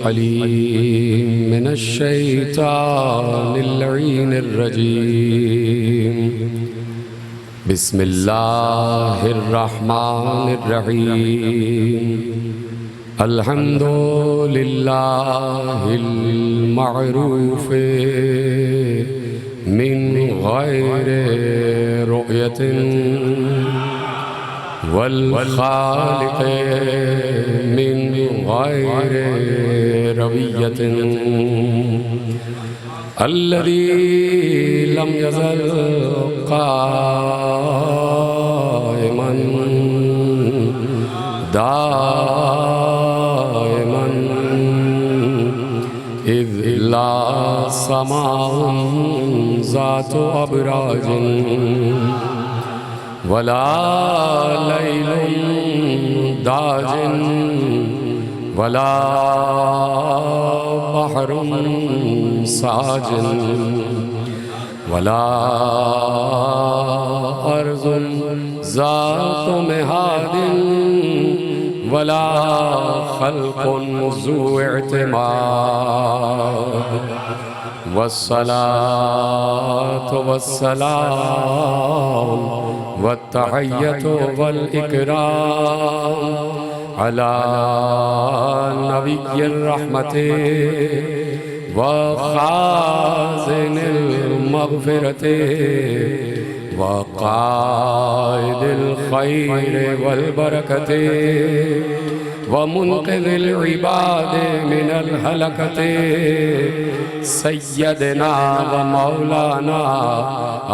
अलीम मिनश शैतानिर लईनिर रजीम बिस्मिल्लाहिर रहमानिर रहीम अल्हम्दुलिल्लाहिल मअरूफ मिन गैरि रुयतिन वल खालिक़ मिन गैरि रवियतिन अल्लज़ी लम यज़ल क़ाइमन दाइमन इज़ ला समाउन ज़ातु अबराजिन वला लैलुन दाजिन वला बहरुन साजिन वला अर्ज़ुन ज़ातु मिहादिन वला खल्क़ुन ज़ू इअ्तिमाद वस्सलातु वस्सलाम वत्तहिय्यतु वल इकराम अला नबिय्यिर रहमति व खाज़िनिल मग़फ़िरति व क़ाइदिल खैरि वल बरकति व मुन्क़िज़िल इबाद मिनल हलकति सय्यदना व मौलाना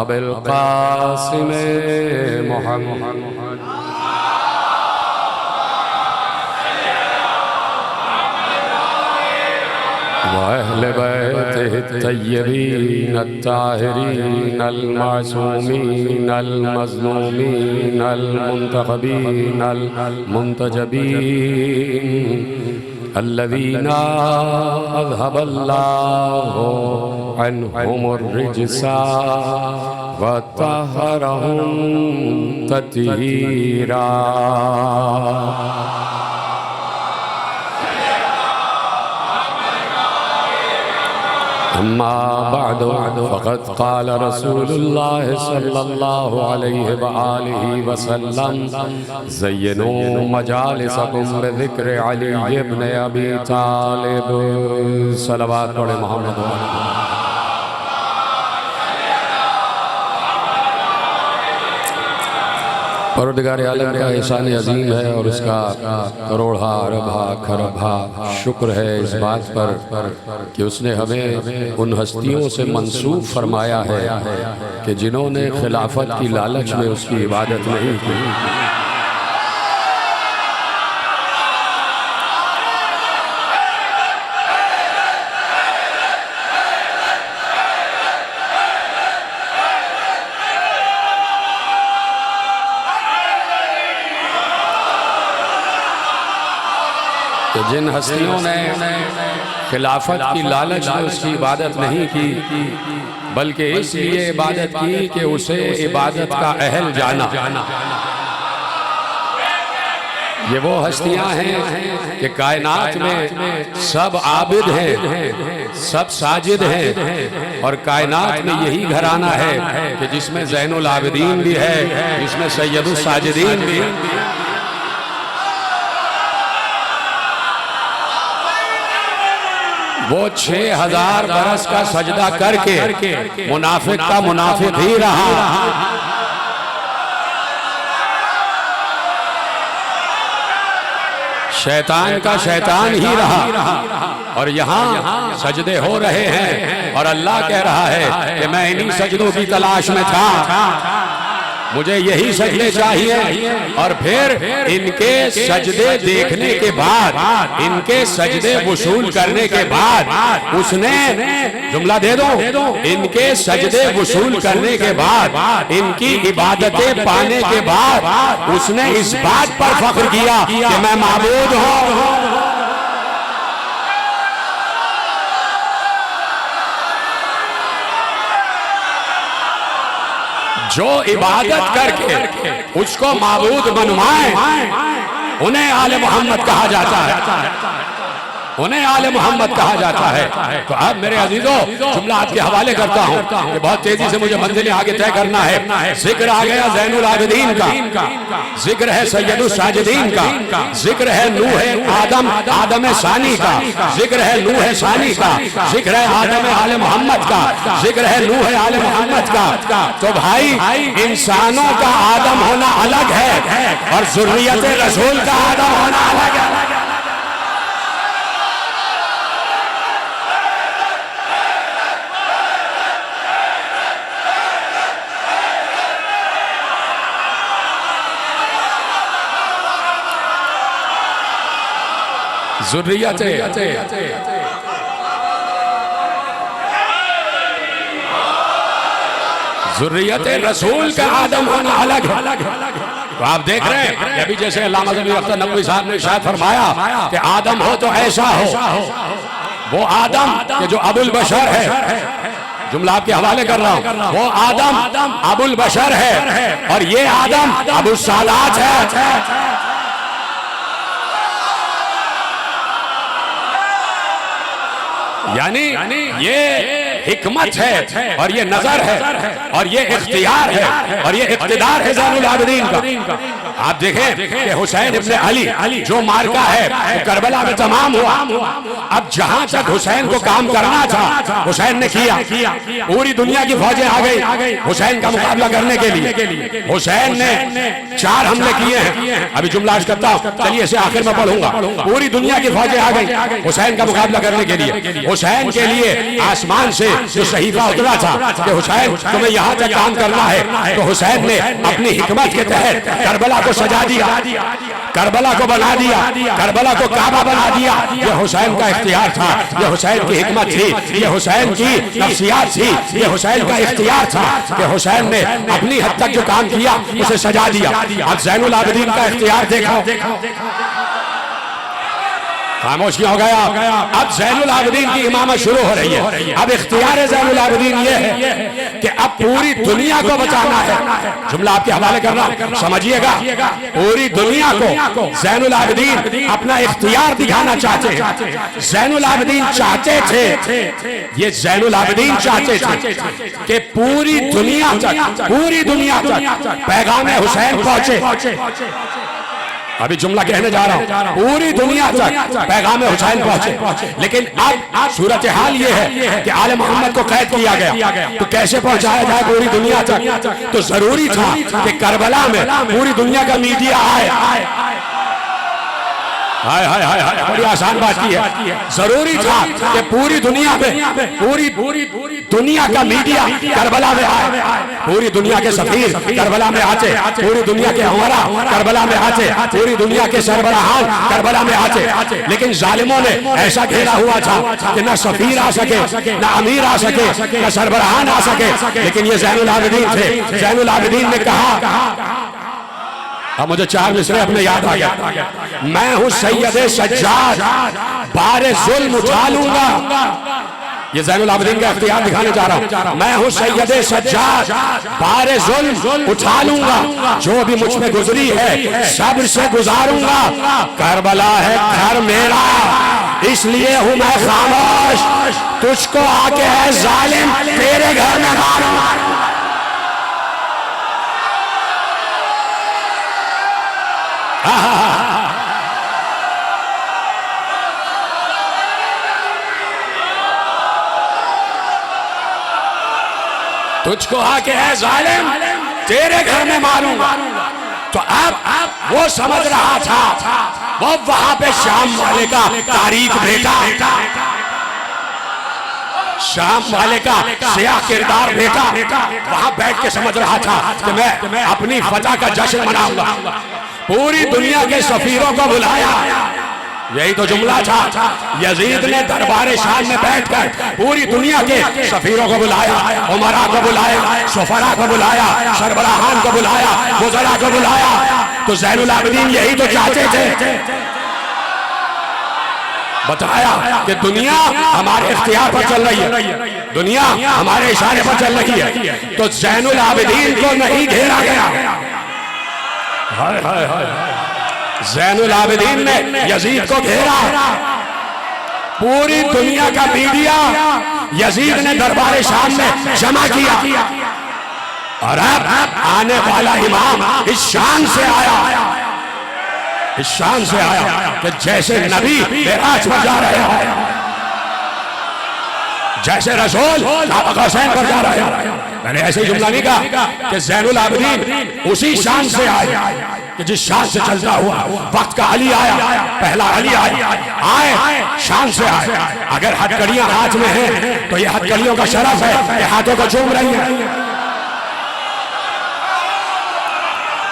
अबुल क़ासिम मुहम्मद वअहले बैतिहि तय्यबीन अत्ताहिरीन अल-मासूमीन अल-मज़लूमीन अल-मुंतखबीन अल-मुंतजबीन अल्लज़ीना अज़हबल्लाहु अन्हुमुर रिज्सा व तहहरहुम तत्हीरा। अम्मा बअद फ़क़द क़ाल रसूलुल्लाह सल्लल्लाहु अलैहि व आलिहि वसल्लम ज़य्यनू मजालिसकुम बिज़िक्रि अली इब्न अबी तालिब। सलवात पढ़े मोहम्मद। परवरदिगार आलम का एहसान अजीम है और उसका करोड़ा अरबा खरबा शुक्र है इस बात पर कि उसने हमें उन हस्तियों से मंसूब फरमाया है कि जिन्होंने खिलाफत की लालच में उसकी इबादत नहीं की। तो जिन हस्तियों ने खिलाफत की लालच में उसकी इबादत नहीं की बल्कि इसलिए इबादत की कि उसे इबादत का अहल जाना। ये वो हस्तियां हैं कि कायनात में सब आबिद हैं, सब साजिद हैं और कायनात में यही घराना है कि जिसमें ज़ैनुल आबिदीन भी है, जिसमें सैयदुस साजिदीन भी है। वो 6000 बरस का सजदा करके मुनाफिक का मुनाफिक ही रहा। शैतान का शैतान ही रहा। और यहाँ सजदे हो रहे हैं और अल्लाह कह रहा है कि मैं इन्हीं सजदों की तलाश में था, मुझे यही सजदे चाहिए। और फिर इनके सजदे देखने के बाद, इनके सजदे वसूल करने के बाद उसने जुमला दे दो, इनके सजदे वसूल करने के बाद, इनकी इबादतें पाने के बाद उसने इस बात पर फख्र किया कि मैं माबूद हूँ। जो इबादत करके उसको माबूद बनवाए उन्हें आले मोहम्मद कहा जाता है, उन्हें आले मोहम्मद कहा जाता है। तो अब मेरे अजीजों जुमला आपके हवाले करता हूँ कि बहुत तेजी से मुझे मंजिलें आगे तय करना है। जिक्र आ गया ज़ैनुल आबिदीन का, जिक्र है सैयदुस साजिदीन का, जिक्र है नूह आदम सानी का, जिक्र है नूह सानी का, जिक्र है आदम आले मोहम्मद का, जिक्र है नूह आले मोहम्मद का। तो भाई इंसानों का आदम होना अलग है और ज़ुर्रियत रसूल का आदम होना अलग है। ज़ुर्रियत रसूल का आदम होना अलग है। तो आप देख रहे हैं अभी जैसे अल्लामा ज़मीर अख्तर नकवी साहब ने इरशाद फरमाया कि आदम हो तो ऐसा हो, वो आदम कि जो अबुल बशर है, जुमला आपके हवाले कर रहा हूं, वो आदम अबुल बशर है और ये आदम अबुल सालात है। यानी ये हिकमत है और ये नजर है और ये इख्तियार है और ये इख्तिदार है ज़ैनुल आबिदीन का। आप देखें कि हुसैन इब्ने अली जो मार्का है वो करबला में तमाम हुआ। अब जहां तक हुसैन को काम करना था हुसैन ने किया। पूरी दुनिया की फौजें आ गई हुसैन का मुकाबला करने के लिए। हुसैन ने 4 हमले किए हैं। अभी जुमला अर्ज करता हूं, चलिए इसे आखिर में पढ़ूंगा। पूरी दुनिया की फौजें आ गई हुसैन का मुकाबला करने के लिए। हुसैन के लिए आसमान से जो सहीफा उतरा था कि हुसैन तुम्हें यहाँ तक काम करना है, तो हुसैन ने अपनी हिकमत के तहत करबला को सजा दिया, करबला को बना दिया, करबला को काबा बना दिया। ये हुसैन का इख्तियार था, ये हुसैन की हिकमत थी, ये हुसैन की नफ्सियात थी, ये हुसैन का इख्तियार था कि हुसैन ने अपनी हद तक जो काम किया उसे सजा दिया। अब ज़ैनुल आबिदीन का इख्तियार देखो। खामोश क्यों हो गया? अब ज़ैनुल आबिदीन की इमामत शुरू हो रही है। अब इख्तियार ज़ैनुल आबिदीन ये है कि अब पूरी दुनिया को बचाना है। जुमला आपके हवाले करना, समझिएगा। पूरी दुनिया को ज़ैनुल आबिदीन अपना इख्तियार दिखाना चाहते हैं। ज़ैनुल आबिदीन चाहते थे, ये ज़ैनुल आबिदीन चाहते थे कि पूरी दुनिया तक पैगाम हुसैन पहुंचे। अभी जुमला कहने जा रहा हूं, पूरी दुनिया तक पैगाम हुसैन पहुंचे। लेकिन अब सूरत हाल ये है कि आले मोहम्मद को कैद किया गया, तो कैसे पहुंचाया जाए पूरी दुनिया तक? तो जरूरी था कि करबला में पूरी दुनिया का मीडिया आए। हाय हाय हाय हाय, बड़ी आसान बात की है। जरूरी था कि पूरी दुनिया में पूरी दुनिया का मीडिया करबला में आए, पूरी दुनिया के सफीर करबला में आते, पूरी दुनिया के उमरा करबला में आते, पूरी दुनिया के सरबराहान करबला में आते। लेकिन जालिमों ने ऐसा घेरा हुआ था कि ना सफीर आ सके, ना अमीर आ सके, ना सरबराहान आ सके। लेकिन ये ज़ैनुल आबिदीन थे। ज़ैनुल आबिदीन ने कहा, अब मुझे 4 मिसरे अपने याद आ गया। मैं हूं सैयदे सज्जाद, बारे जुल्म उठा लूंगा। ये ज़ैनुल आबिदीन का इख्तियार दिखाने जा रहा हूं। मैं हूं सैयदे सज्जाद, बारे जुल्म उठा लूंगा। जो भी मुझ पे गुजरी है सब्र से गुजारूंगा। करबला है घर मेरा, इसलिए हूं मैं खामोश। तुझको आके है जालिम, तेरे घर में मारूं। तुझको आके है जालिम, तेरे घर में मारूंगा। तो अब वो समझ रहा था, वो वहां पे शाम वाले का तारीख बेटा, शाम वाले का सियाह किरदार बेटा वहां बैठ के समझ रहा था कि मैं अपनी फतह का जश्न मनाऊंगा। पूरी दुनिया के सफीरों को बुलाया, यही तो जुमला था। यजीद ने दरबार शाम में बैठकर पूरी दुनिया के सफीरों को बुलाया, उमरा को बुलाया, सुफरा को बुलाया, सरबराहान को बुलाया, वज़रा को बुलाया। तो ज़ैनुल आबिदीन यही तो चाहते थे। बताया कि दुनिया हमारे इख्तियार पर चल रही है, दुनिया हमारे इशारे पर चल रही है। तो ज़ैनुल आबिदीन को नहीं घेरा गया। हाय हाय हाय, ज़ैनुल आबिदीन ने यजीद को घेरा। पूरी दुनिया का मीडिया यजीद ने दरबार शाम में जमा किया और अब आने वाला इमाम इस शान से आया, इस शान से आया कि जैसे नबी मेराज पर जा रहे हैं, जैसे रसूल हुसैन पर जा रहे हैं। मैंने ऐसे ही जुमला नहीं कहा कि ज़ैनुल आबिदीन उसी शान से आए कि जिस शान से चलता हुआ वक्त का अली आया, पहला अली आए शान से आए। अगर हथकड़ियां हाथ में हैं तो ये हथकड़ियों का शरफ है कि हाथों को चूम रही है।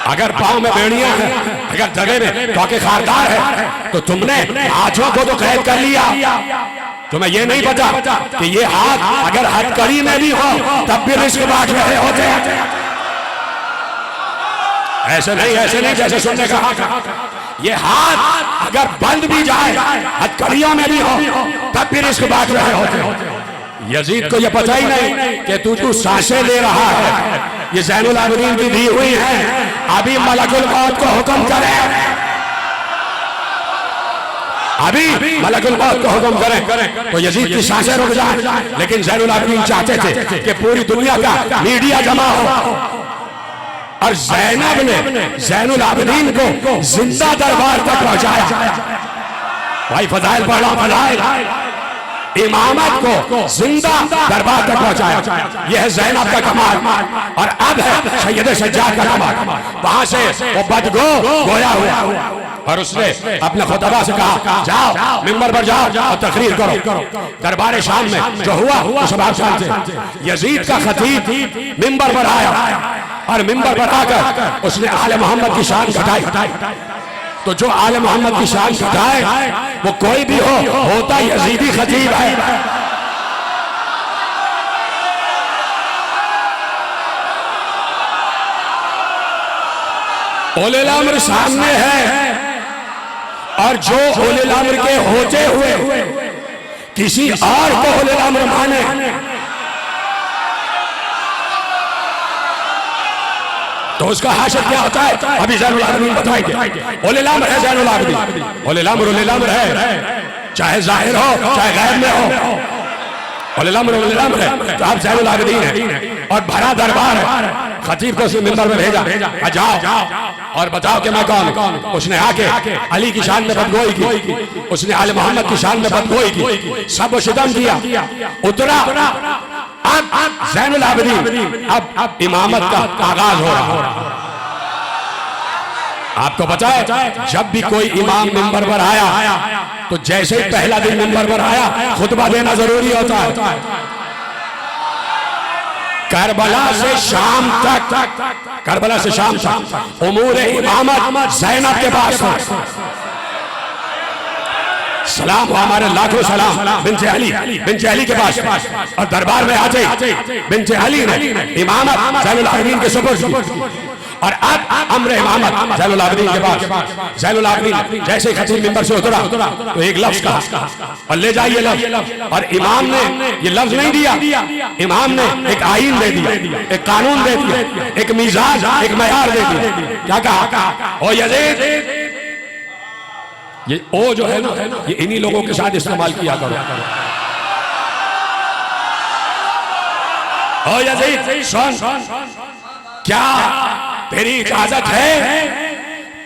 अगर पांव में बेड़ियां हैं, अगर जगह में टोके खारदार है, तो तुमने हाथों को तो कैद कर लिया। तुम्हें ये नहीं पता कि ये हाथ अगर हथकड़ी में भी हो तब भी रिस्क बांट रहे होते हैं। ऐसे नहीं जैसे सुनने कहा, ये हाथ अगर बंद भी जाए हथकड़ियों में भी हो तब भी रिस्क बांट रहे होते हैं। यजीद को ये पता ही नहीं कि तू सांसें ले रहा है, ये ज़ैनुल आबिदीन की दी हुई है। अभी मलकुल मौत को हुक्म करे, अभी मलकुल मौत को हुक्म करें तो यजीद की सांसें रुक जाए। लेकिन ज़ैनुल आबिदीन चाहते थे कि पूरी दुनिया का मीडिया जमा हो और ज़ैनब ने ज़ैनुल आबिदीन को जिंदा दरबार तक पहुंचाया। भाई फजाइल पढ़ा, फजाइल इमामत को जिंदा दरबार तक पहुंचाया। यह है ज़ैनब का कमाल और अब है सैयद सज्जाद का कमाल। वहां से वो बदगो गोया हुआ और उसने अपने खुतबा से कहा, जाओ मिंबर पर जाओ और तकरीर करो। दरबार शाम में जो हुआ सब आप जानते हैं। यजीद का खतीब मिंबर पर आया और मिंबर पर आकर उसने आले मोहम्मद की शान घटाई। तो जो आले मोहम्मद की शान घटाए वो कोई भी होता यजीदी खतीब है। उलिल अम्र सामने है और जो उलिल अम्र के होते हुए किसी और को उलिल अम्र माने तो उसका हाशर क्या होता है? अभी ज़ैनुल आबिदीन बताएंगे। उलिल अम्र है ज़ैनुल आबिदीन, उलिल अम्र है, चाहे जाहिर हो चाहे गैब में हो। उलिल अम्र है तो आप ज़ैनुल आबिदीन है और भरा दरबार है। खतीब को उसने मिंबर में भेजा, जाओ और बताओ कि मैं कौन। उसने आके अली की शान में बदगोई की, उसने आले मोहम्मद की शान में बदगोई की, सब शिदम किया, उतरा। अब ज़ैनुल आबिदीन अब इमामत का आगाज हो रहा। आपको पता है जब भी कोई इमाम मिंबर पर आया तो जैसे ही पहला दिन मिंबर पर आया खुतबा देना जरूरी होता है। करबला से शाम तक उमूर इमामत ज़ैनब के पास था। सलाम हमारे लाखों सलाम बिन्ते अली के पास और दरबार में आते बिन्ते अली ने इमामत ज़ैनुल आबिदीन के सुपुर्द की और अब अम्र इमामत ज़ैनुल आबिदीन के पास। ज़ैनुल आबिदीन जैसे खतीब मिंबर से उतरा तो एक लफ्ज कहा और ले जाइए लफ्ज। और इमाम ने ये लफ्ज नहीं दिया, इमाम ने एक आईन दे दिया, एक कानून दे दिया, एक मिजाज, एक मयार दे दिया। क्या कहा? ओ यजीद, ये ओ जो है ना ये इन्हीं लोगों के साथ इस्तेमाल किया करो। ओ यजीद सुन, क्या तेरी इजाजत है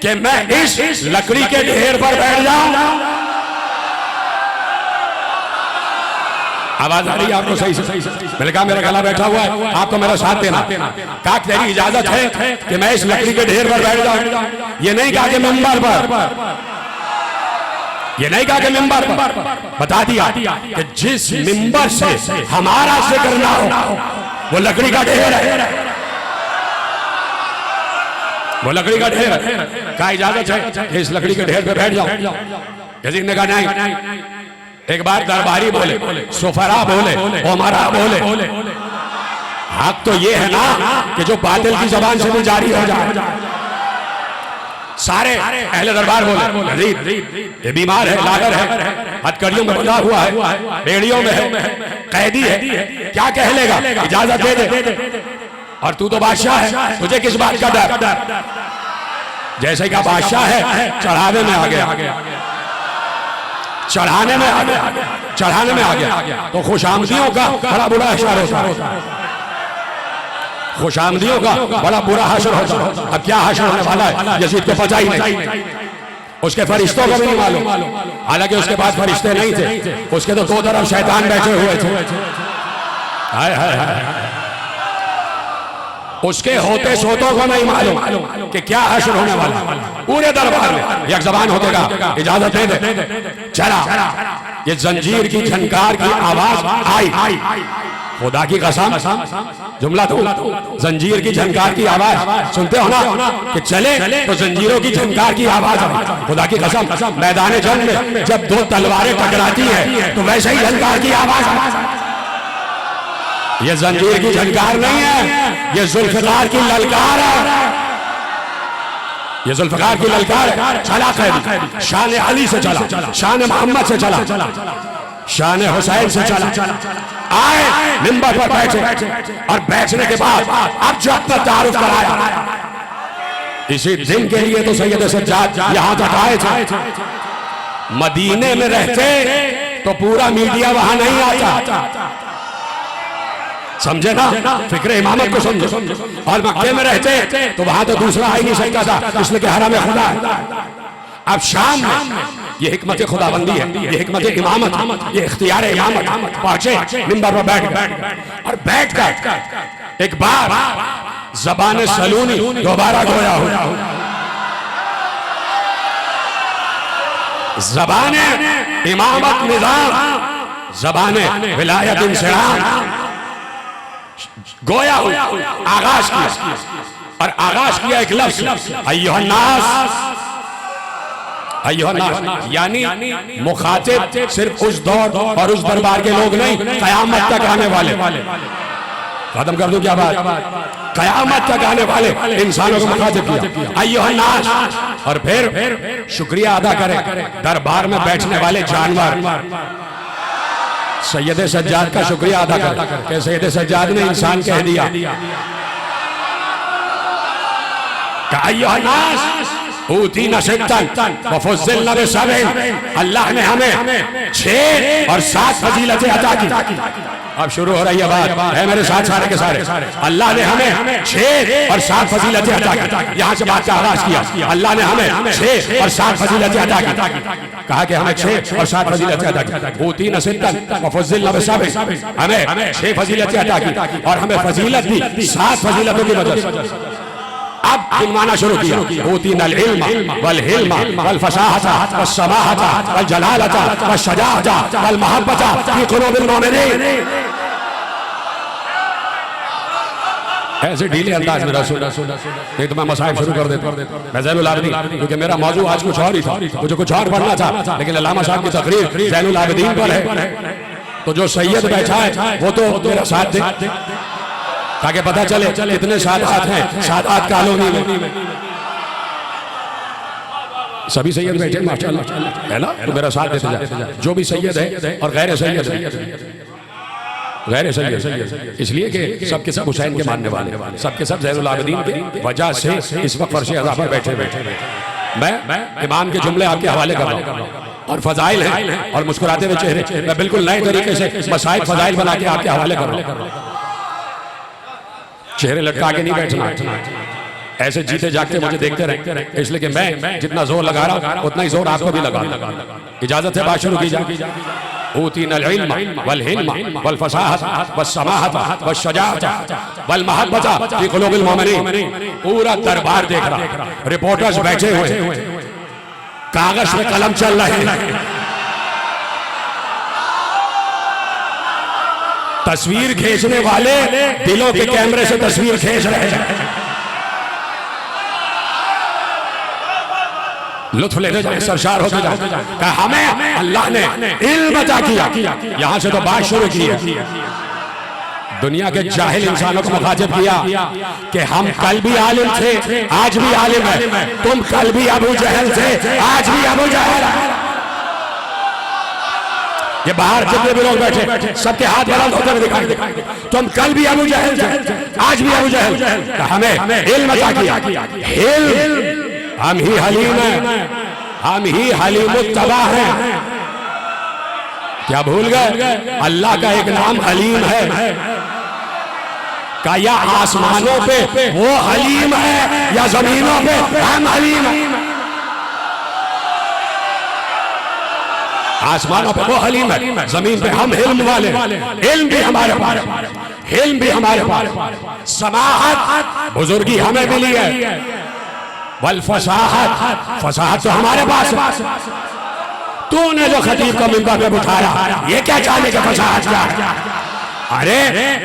कि मैं इस लकड़ी के ढेर पर बैठ जाऊं? आवाज आ रही है आपको सही से? मैंने कहा मेरा गला बैठा हुआ है, आपको मेरा साथ देना। कहा तेरी इजाजत है कि मैं इस लकड़ी के ढेर पर बैठ जाऊं? ये नहीं कहा कि मिंबर पर, ये नहीं कहा कि मिंबर पर, बता दिया कि जिस मिंबर से हमारा जिक्र ना हो वो लकड़ी का ढेर है, वो लकड़ी का ढेर है। क्या इजाजत है कि इस लकड़ी के ढेर पे बैठ जाओ? यजीद ने कहा नहीं। एक बार दरबारी बोले, सुफरा बोले, उमरा बोले, हक तो ये है ना कि जो बातिल की जबान से भी जारी हो जाए। सारे अहले दरबार बोले यजीद ये बीमार है, लागर है, हथकड़ियों में बंधा हुआ है, बेड़ियों में है, कैदी है, क्या कह लेगा? इजाजत दे दे। और तू तो बादशाह है, तुझे किस बात का डर? जैसे कि बादशाह है चढ़ावे में आ गया। चढ़ाने में आ गया, चढ़ाने में आ गया तो खुशामदियों का बड़ा बुरा हशर होता है, खुशामदियों का बड़ा बुरा हशर होता है। अब क्या हशर होने वाला है यजीद को पता ही नहीं, उसके फरिश्तों को भी नहीं मालूम, हालांकि उसके पास फरिश्ते नहीं थे, उसके तो दो तरफ शैतान बैठे हुए थे। हाय हाय हाय, उसके होते सोतों को नहीं मालूम कि क्या हश्र होने वाला। पूरे दरबार में एक जबान होतेगा, इजाजत दे दे, चला। ये जंजीर की झनकार की आवाज आई, खुदा की कसम, जुमला तो जंजीर की झनकार की आवाज सुनते हो ना कि चले तो जंजीरों की झनकार की आवाज आई, खुदा की कसम। मैदान जंग में जब दो तलवारें टकराती है तो वैसे ही झनकार की आवाज। ये जंजीर की झनकार नहीं है, ये जुल्फकार की ललकार है, ये जुल्फकार की ललकार है। चला कैदी, शान अली से चला, शान मोहम्मद से चला, शान हुसैन से चला, आए मिंबर पर बैठे और बैठने के बाद अब जो अपना तारुफ कराया, इसी दिन के लिए तो सैयद सज्जाद यहां तक आए थे। मदीने में रहते तो पूरा मीडिया वहां नहीं आता, समझे ना, फिक्र इमामत को समझो। और मक्के में रहते तो वहां तो दूसरा आ ही नहीं सकता था, इसलिए कि हरम खुदा है। अब शाम में ये हिकमत खुदाबंदी है, ये हिकमत इमामत, ये इख्तियार इमामत। पहुंचे मिंबर पर बैठ और बैठ कर एक बार ज़बान सलूनी दोबारा गोया हुआ, ज़बान इमामत निज़ाम, ज़बान विलायत इंसिराम गोया हुआ, आगाज किया। और आगाज किया एक लफ्ज़ अय्युहन्नास, अय्युहन्नास यानी मुखातिब सिर्फ उस दौर और उस दरबार के लोग नहीं, क़यामत तक आने वाले। खत्म कर दूं क्या बात, क़यामत तक आने वाले इंसानों को मुखातिब किया अय्युहन्नास। और फिर शुक्रिया अदा करें दरबार में बैठने वाले जानवर, सैयद सज्जाद का शुक्रिया अदा कर के सैयद सज्जाद ने इंसान कह दिया, अल्लाह ने हमें 6 और 7 फजीलतें अता की। अब शुरू हो रही है बात, है मेरे साथ सारे के सारे। अल्लाह ने हमें 6 और 7 फजीलतें अता की, यहाँ से बात का आगाज किया। अल्लाह ने हमें 6 और 7 फजीलतें अता की, कहा कि हमें 6 और 7 फजीलतें अता की। ऊतीना सित्तन व फज़्ज़िलना बिसब'in, हमें 6 फजीलतें अता की और हमें फजीलत दी 7 फजीलतों की वजह से। अब गिनवाना शुरू किया, ऊतीनल इल्म वल हिल्म वल फसाहता वस समाहता वल जलालता वस शजाअता वल महब्बता फी कुलूबिल मोमिनीन। ऐसे ढीले अंदाज में रसूल, नहीं तो मैं मसाइल शुरू कर देता। मैं ज़ैनुल आबिदीन, क्योंकि मेरा मौजू आज कुछ और ही था, मुझे कुछ और पढ़ना था, लेकिन अल्लामा साहब की तकरीर ज़ैनुल आबिदीन पर है, तो जो सैयद बैठा है वो तो मेरा साथ दे, ताकि पता चले इतने सादात हैं सादात कॉलोनी में। सभी सैयद बैठे माशाअल्लाह है ना, तो मेरा साथ देते जा। जो भी सैयद है और गैर सैयद है, गैर सैयद इसलिए कि सब के सब हुसैन के मानने वाले, सब के सब ज़ैनुल आबिदीन की वजह से इस वक्त फर्श अज़ा पर बैठे। मैं इमाम के जुमले आपके हवाले कर रहा हूँ और फजाइल हैं और मुस्कुराते हुए चेहरे, मैं बिल्कुल नए तरीके से मसाइल फजाइल बना के आपके हवाले कर रहा हूँ। चेहरे लटका के नहीं बैठना, ऐसे जीते जागते मुझे देखते रहे, इसलिए कि मैं जितना जोर लगा रहा हूं उतना ही जोर आपको भी लगा। इजाजत से बात शुरू की जाए। ऊतीनल इल्म वल हिल्म वल फसाहत वस समाहत वस शजाअत वल महब्बता फी कुलूबिल मोमिनीन। पूरा दरबार देख रहा, रिपोर्टर्स बैठे हुए, कागज में कलम चल रहे हैं, तस्वीर खींचने वाले दिलों के कैमरे से तस्वीर खींच रहे हैं, लुत्फ लेते जाए, सरशार होते जाए। हमें अल्लाह ने इल्म अता किया, यहां से तो बात शुरू की है। दुनिया के जाहिल इंसानों को मुखातिब किया कि हम कल भी आलिम थे, आज भी आलिम है, तुम कल भी अबू जहल थे, आज भी अबू जहल है। ये बाहर जितने भी लोग बैठे सबके हाथ बुलंद होते हुए दिखाई, तुम कल भी अबू जहल थे, आज भी अबू जहल। हमें इल्म अता किया, हम ही हलीम हैं, हम ही हलीमुत्तबा हैं। क्या भूल गए? अल्लाह का एक नाम हलीम है। का या आसमानों पे वो हलीम है या जमीनों पे हम हलीम है? आसमानों पे वो हलीम है, जमीन पे हम हिल्म वाले। हिल्म भी हमारे पास, हिल्म भी हमारे पास। समाहत बुजुर्गी हमें मिली है, वल फसाहत, फसाहत तो हमारे पास है। तूने जो खतीब को मिंबर पे बिठाया, ये क्या चाहने का फसाहत क्या है? अरे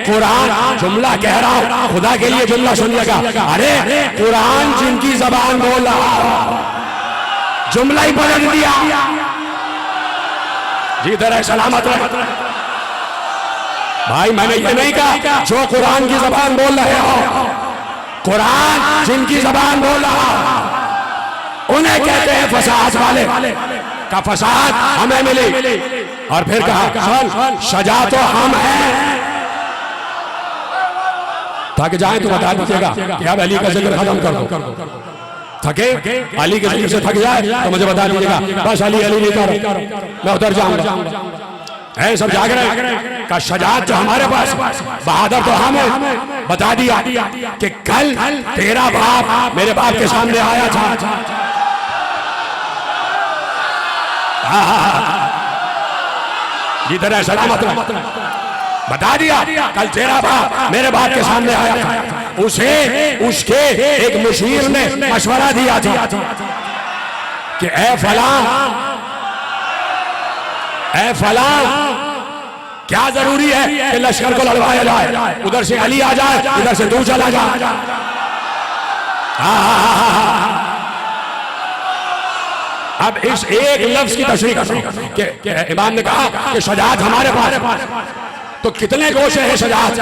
कुरान, जुमला कह रहा हूं, खुदा के लिए जुमला सुनिएगा। अरे कुरान जिनकी जबान बोल रहा, जुमला ही बदल दिया। जी तरह सलामत रहे भाई। मैंने ये नहीं कहा जो कुरान की जबान बोल रहे हो, कुरान जिनकी जबान बोल रहा उन्हें कहते हैं फसाहत वाले। का फसाहत हमें मिली। और फिर कहा सजा तो हम हैं। थक जाए तो बता दीजिएगा कि अब अली का जिक्र खत्म कर दो। थके अली के जिक्र से थक जाए तो मुझे बता दीजिएगा बस अली अली नहीं कर, मैं उधर जाऊंगा। है सब जाग रहे का शजात जो हमारे पास, बहादुर तो हमें। बता दिया कि कल तेरा बाप मेरे बाप के सामने आया था। जिधर है सलामत रहे। बता दिया कल तेरा बाप मेरे बाप के सामने आया था। उसे उसके एक मुशीर ने मशवरा दिया था कि ए फलां क्या जरूरी है कि लश्कर को लड़वाया जाए? उधर से अली आ जाए, इधर से तू चला जा। अब इस एक लफ्ज की तशरीह कर रहा हूं कि इमाम ने कहा कि शजाअत हमारे पास। तो कितने गोशे हैं शजाअत,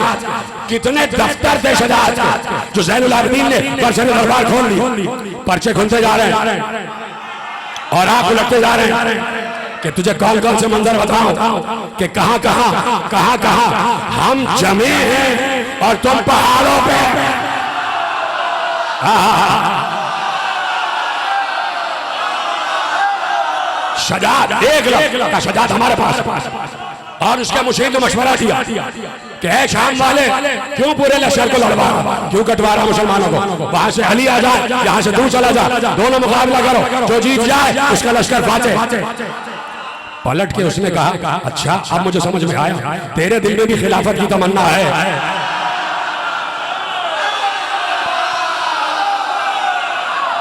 कितने दफ्तर थे शजाअत के, जो ज़ैनुल आबिदीन ने परचे दरबार खोल ली। पर्चे खुलते जा रहे हैं और आप उलटते जा रहे हैं कि तुझे कौन कौन से मंजर बताऊं कि कहां कहां हम जमे हैं और तुम पहाड़ों पे। शजाअत एक लफ्ज़ का शजाअत हमारे पास। और उसके मुशीर ने मशवरा दिया कि है शाम वाले क्यों पूरे लश्कर को लड़वा, क्यों कटवा रहा मुसलमानों को? वहां से अली आ जाए, यहाँ से तू चला जा, दोनों मुकाबला करो, जो जीत जाए उसका लश्कर फातेह। पलट के उसने कहा अच्छा अब मुझे समझ में आया, तेरे दिल में भी खिलाफत की तमन्ना है।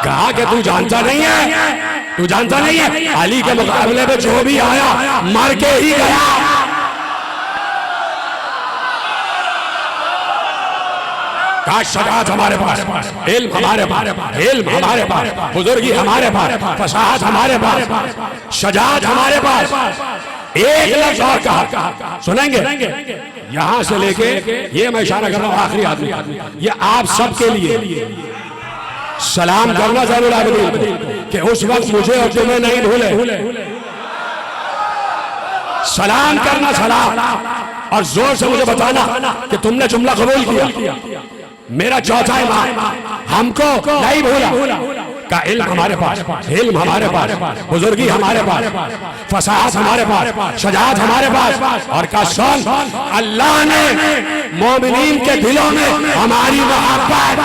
कहा कि तू जानता नहीं है, तू जानता नहीं है अली के मुकाबले में जो भी आया मर के ही गया। काश शजाअत हमारे पास, इल्म हमारे पास, इल्म हमारे पास, बुजुर्गी हमारे पास, फसाहत हमारे पास, शजाअत हमारे पास। एक लफ्ज़ और कहा, सुनेंगे? यहां से लेके ये मैं इशारा कर रहा हूं आखिरी आदमी, ये आप सबके लिए सलाम करना ज़ैनुल आबिदीन कि उस वक्त मुझे और तुम्हें नहीं भूले। सलाम करना, सलाम, और जोर से मुझे बताना कि तुमने जुमला कबूल किया। मेरा चौथा इमाम हमको नहीं भूला। का इल्म हमारे पास, इल्म हमारे पास, बुजुर्गी हमारे पास, फसाहत हमारे पास, शजाअत हमारे पास। और का सुन, अल्लाह ने मोमिनीन के दिलों में हमारी मोहब्बत।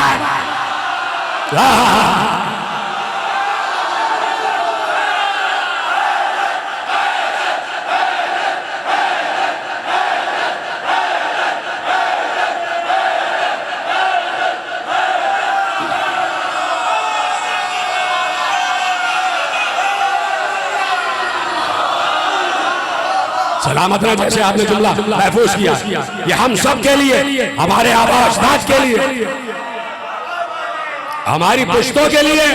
सलामत रहे। जैसे आपने जुमला महफूज किया, ये हम सब के लिए, हमारे आबा अजदाद के लिए, हमारी पुश्तों के लिए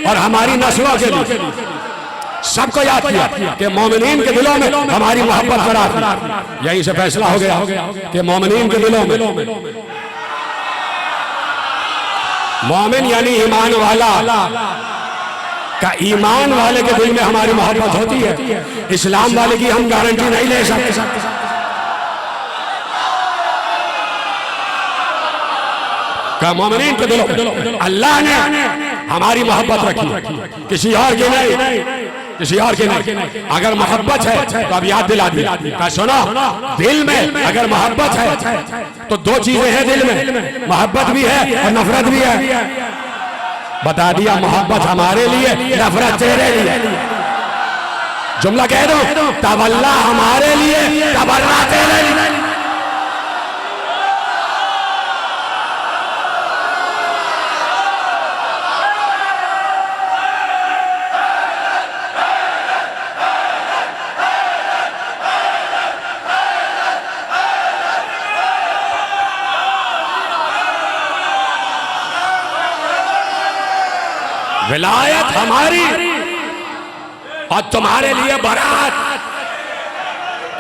और हमारी नस्लों के लिए, सबको याद किया कि मोमिनीन के दिलों में हमारी मोहब्बत करार दी। यहीं से फैसला हो गया कि मोमिनीन के दिलों में, मोमिन यानी ईमान वाला, का ईमान वाले के दिल में हमारी मोहब्बत होती है। इस्लाम वाले की हम गारंटी नहीं ले सकते। का मोमिनीन के दिलों में अल्लाह ने हमारी मोहब्बत रखी, किसी और की नहीं। किसी और की नहीं। अगर मोहब्बत है तो अब याद दिला दी, कहा सुनो, दिल में अगर मोहब्बत है तो दो चीजें हैं दिल में, मोहब्बत भी है और नफरत भी है। बता दिया, मोहब्बत हमारे लिए, नफरत तेरे लिए। जुमला कह दो, तवल्ला हमारे लिए, तबर्रा तेरे लिए। विलायत हमारी और तुम्हारे लिए बरात,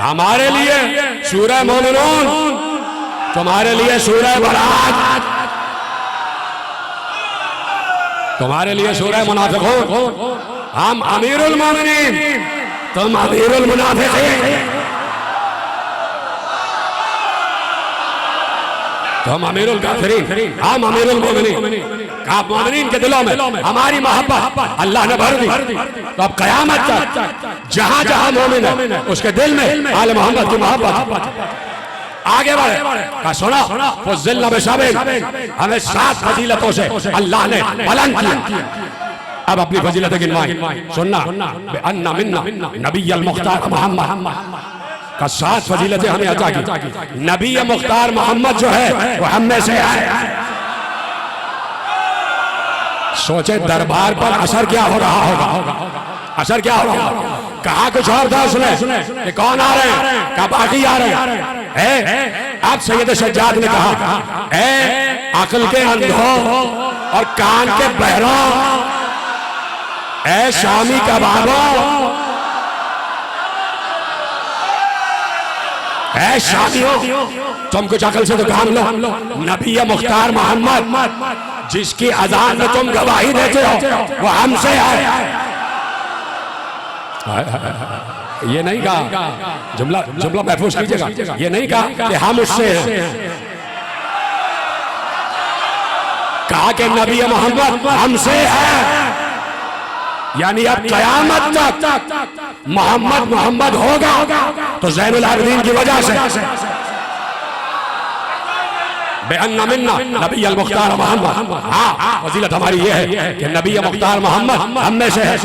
हमारे लिए सूरह मोमिनून, तुम्हारे लिए सूरह बरात, तुम्हारे लिए सूरह मुनाफिकून। हम अमीरुल मोमिनीन, तुम अमीरुल मुनाफिकीन। तुम अमीरुल काफिरीन, हम अमीरुल मोमिनीन। आप मोमिनीन के दिलों में हमारी मोहब्बत अल्लाह ने भर दी। तो अब कयामत तक जहां जहां मोमिन है उसके दिल में आले मोहम्मद की मोहब्बत। आगे बढ़े, का सुना, हमें 7 फजीलतों से अल्लाह ने बुलंद किया। अब अपनी फजीलतें गिनवाई, सुनना। अन्ना मिन्ना नबी मुख्तार मोहम्मद का 7 फजीलतें हमें अता की। नबी मुख्तार मोहम्मद जो है वो हम में से है। सोचे दरबार पर असर क्या हो रहा होगा, असर क्या हो रहा होगा। कहा कुछ और था उसने कि कौन आ रहे हैं, कहा बाकी आ रहे हैं। अब सैयद सज्जाद ने कहा, ए अक्ल के अंधों और कान के बहरों, ए शामी कबाबों, ऐ शादियों, तुम कुछ अकल से तो काम लो। नबी मुख्तार मोहम्मद जिसकी अजान में तुम गवाही देते हो वो हमसे है। ये नहीं कहा, जुमला जुमला महफूज कीजिएगा, ये नहीं कहा कि हम उससे हैं, कहा कि नबी मोहम्मद हमसे है। यानी अब कयामत तक मोहम्मद मोहम्मद होगा तो ज़ैनुल आबिदीन की वजह से। बेअन्ना मिन्ना नबी अल मुख्तार मोहम्मद। हाँ, फजीलत हमारी ये है कि नबी मुख्तार मोहम्मद हम में से है।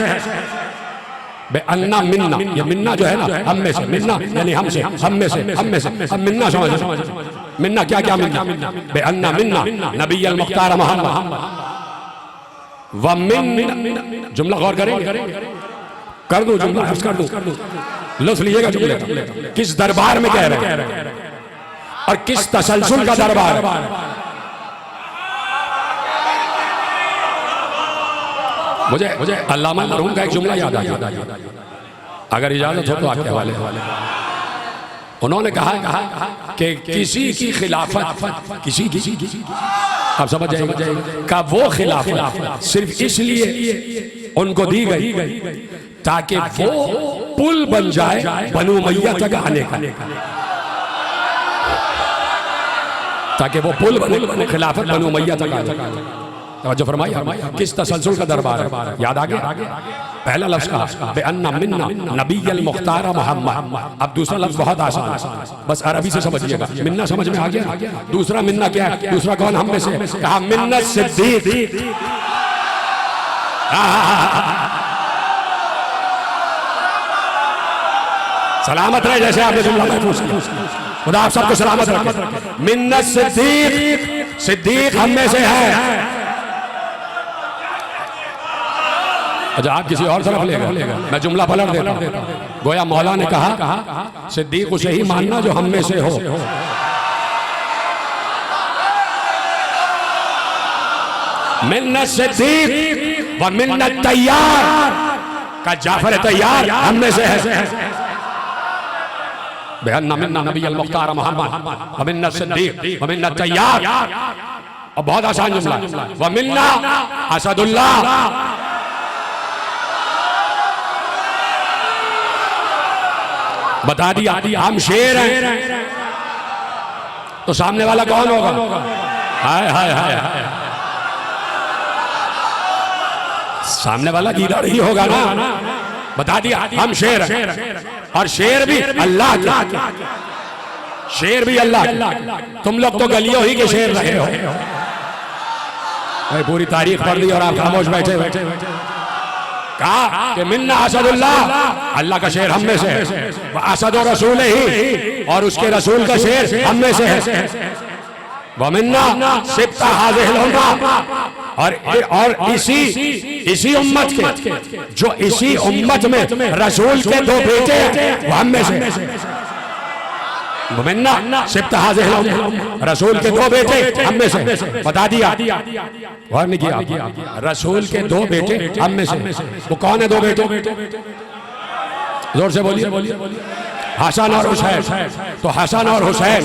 बेअन्ना मिन्ना, ये मिन्ना जो है ना, हम में से, मिन्ना यानी हमसे, हम में से, हम में से। अब मिन्ना समझ, मिन्ना क्या क्या मिन्ना। बेअन्ना मिन्ना नबी अल मुख्तार मोहम्मद व मिन, जुमला गौर करेंगे, कर दूं जुमला, कर दूं, लफ्ज़ लीजिएगा जुमले। किस दरबार में कह रहे हैं और किस तसलसल का दरबार। मुझे अल्लामा मरहूम का एक जुमला याद आ गया, अगर इजाजत हो तो आपके हवाले। उन्होंने कहा कि किसी की खिलाफत, किसी आप समझ जाएंगे का वो खिलाफत सिर्फ इसलिए उनको दी गई ताकि वो पुल बन जाए बनु उमय्या तक आने का, ताकि वो पुल बने, खिलाफत बनु उमय्या तक आने। तवज्जो फरमाइए, किस तसलसल का दरबार है, याद आ गया। पहला लफ्ज़ कहा बेअन्ना मिन्ना नबी अल मुख्तार मोहम्मद। अब दूसरा लफ्ज़ बहुत आसान, बस अरबी से समझिएगा। मिन्ना समझ में आ गया। दूसरा मिन्ना क्या है, दूसरा कौन हम में से, कहा मिन्नत सिद्दीक। सलामत रहे, जैसे आपने जुमला महफूज किया, खुदा आप सबको सलामत रखे। मिन्नत सिद्दीक, सिद्दीक हम में से है। अच्छा, आप किसी और तरफ लेगा, मैं जुमला पलट देता हूं। गोया मौला ने कहा सिद्दीक उसे ही मानना जो हम में से हो। मिन्नत सिद्दीक व मिन्नत तैयार, का जाफर तैयार हम में से है। बेअन्ना मिन्ना नबी अल मुख्तार मोहम्मद व मिन्नत सिद्दीक व मिन्नत तैयार। और बहुत आसान जुमला, व मिन्ना असदुल्लाह। बता दिया हम शेर हैं तो सामने वाला कौन होगा। हाय हाय हाय, सामने वाला गीदड़ ही होगा ना। बता दिया हम शेर हैं, और शेर भी अल्लाह का, शेर भी अल्लाह का। तुम लोग तो गलियों ही के शेर रहे हो। पूरी तारीख पढ़ ली और आप खामोश बैठे बैठे कहा कि मिन्ना असदुल्लाह, अल्लाह का शेर हम में से है, असद और रसूल ही, और उसके रसूल का शेर हम में से है। वमिन्ना सिब्ता हाज़िहिल उम्मा, और इसी उम्मत के, जो इसी उम्मत में रसूल के दो बेटे हैं वो हम में से। वमिन्ना सिब्ता हाज़िहिल उम्मा, रसूल के दो बेटे हम में से। बता दिया, गौर नहीं किया, रसूल के दो बेटे हम में से। वो कौन है दो बेटे? जोर से बोलिए। हसन और हुसैन। तो हसन और हुसैन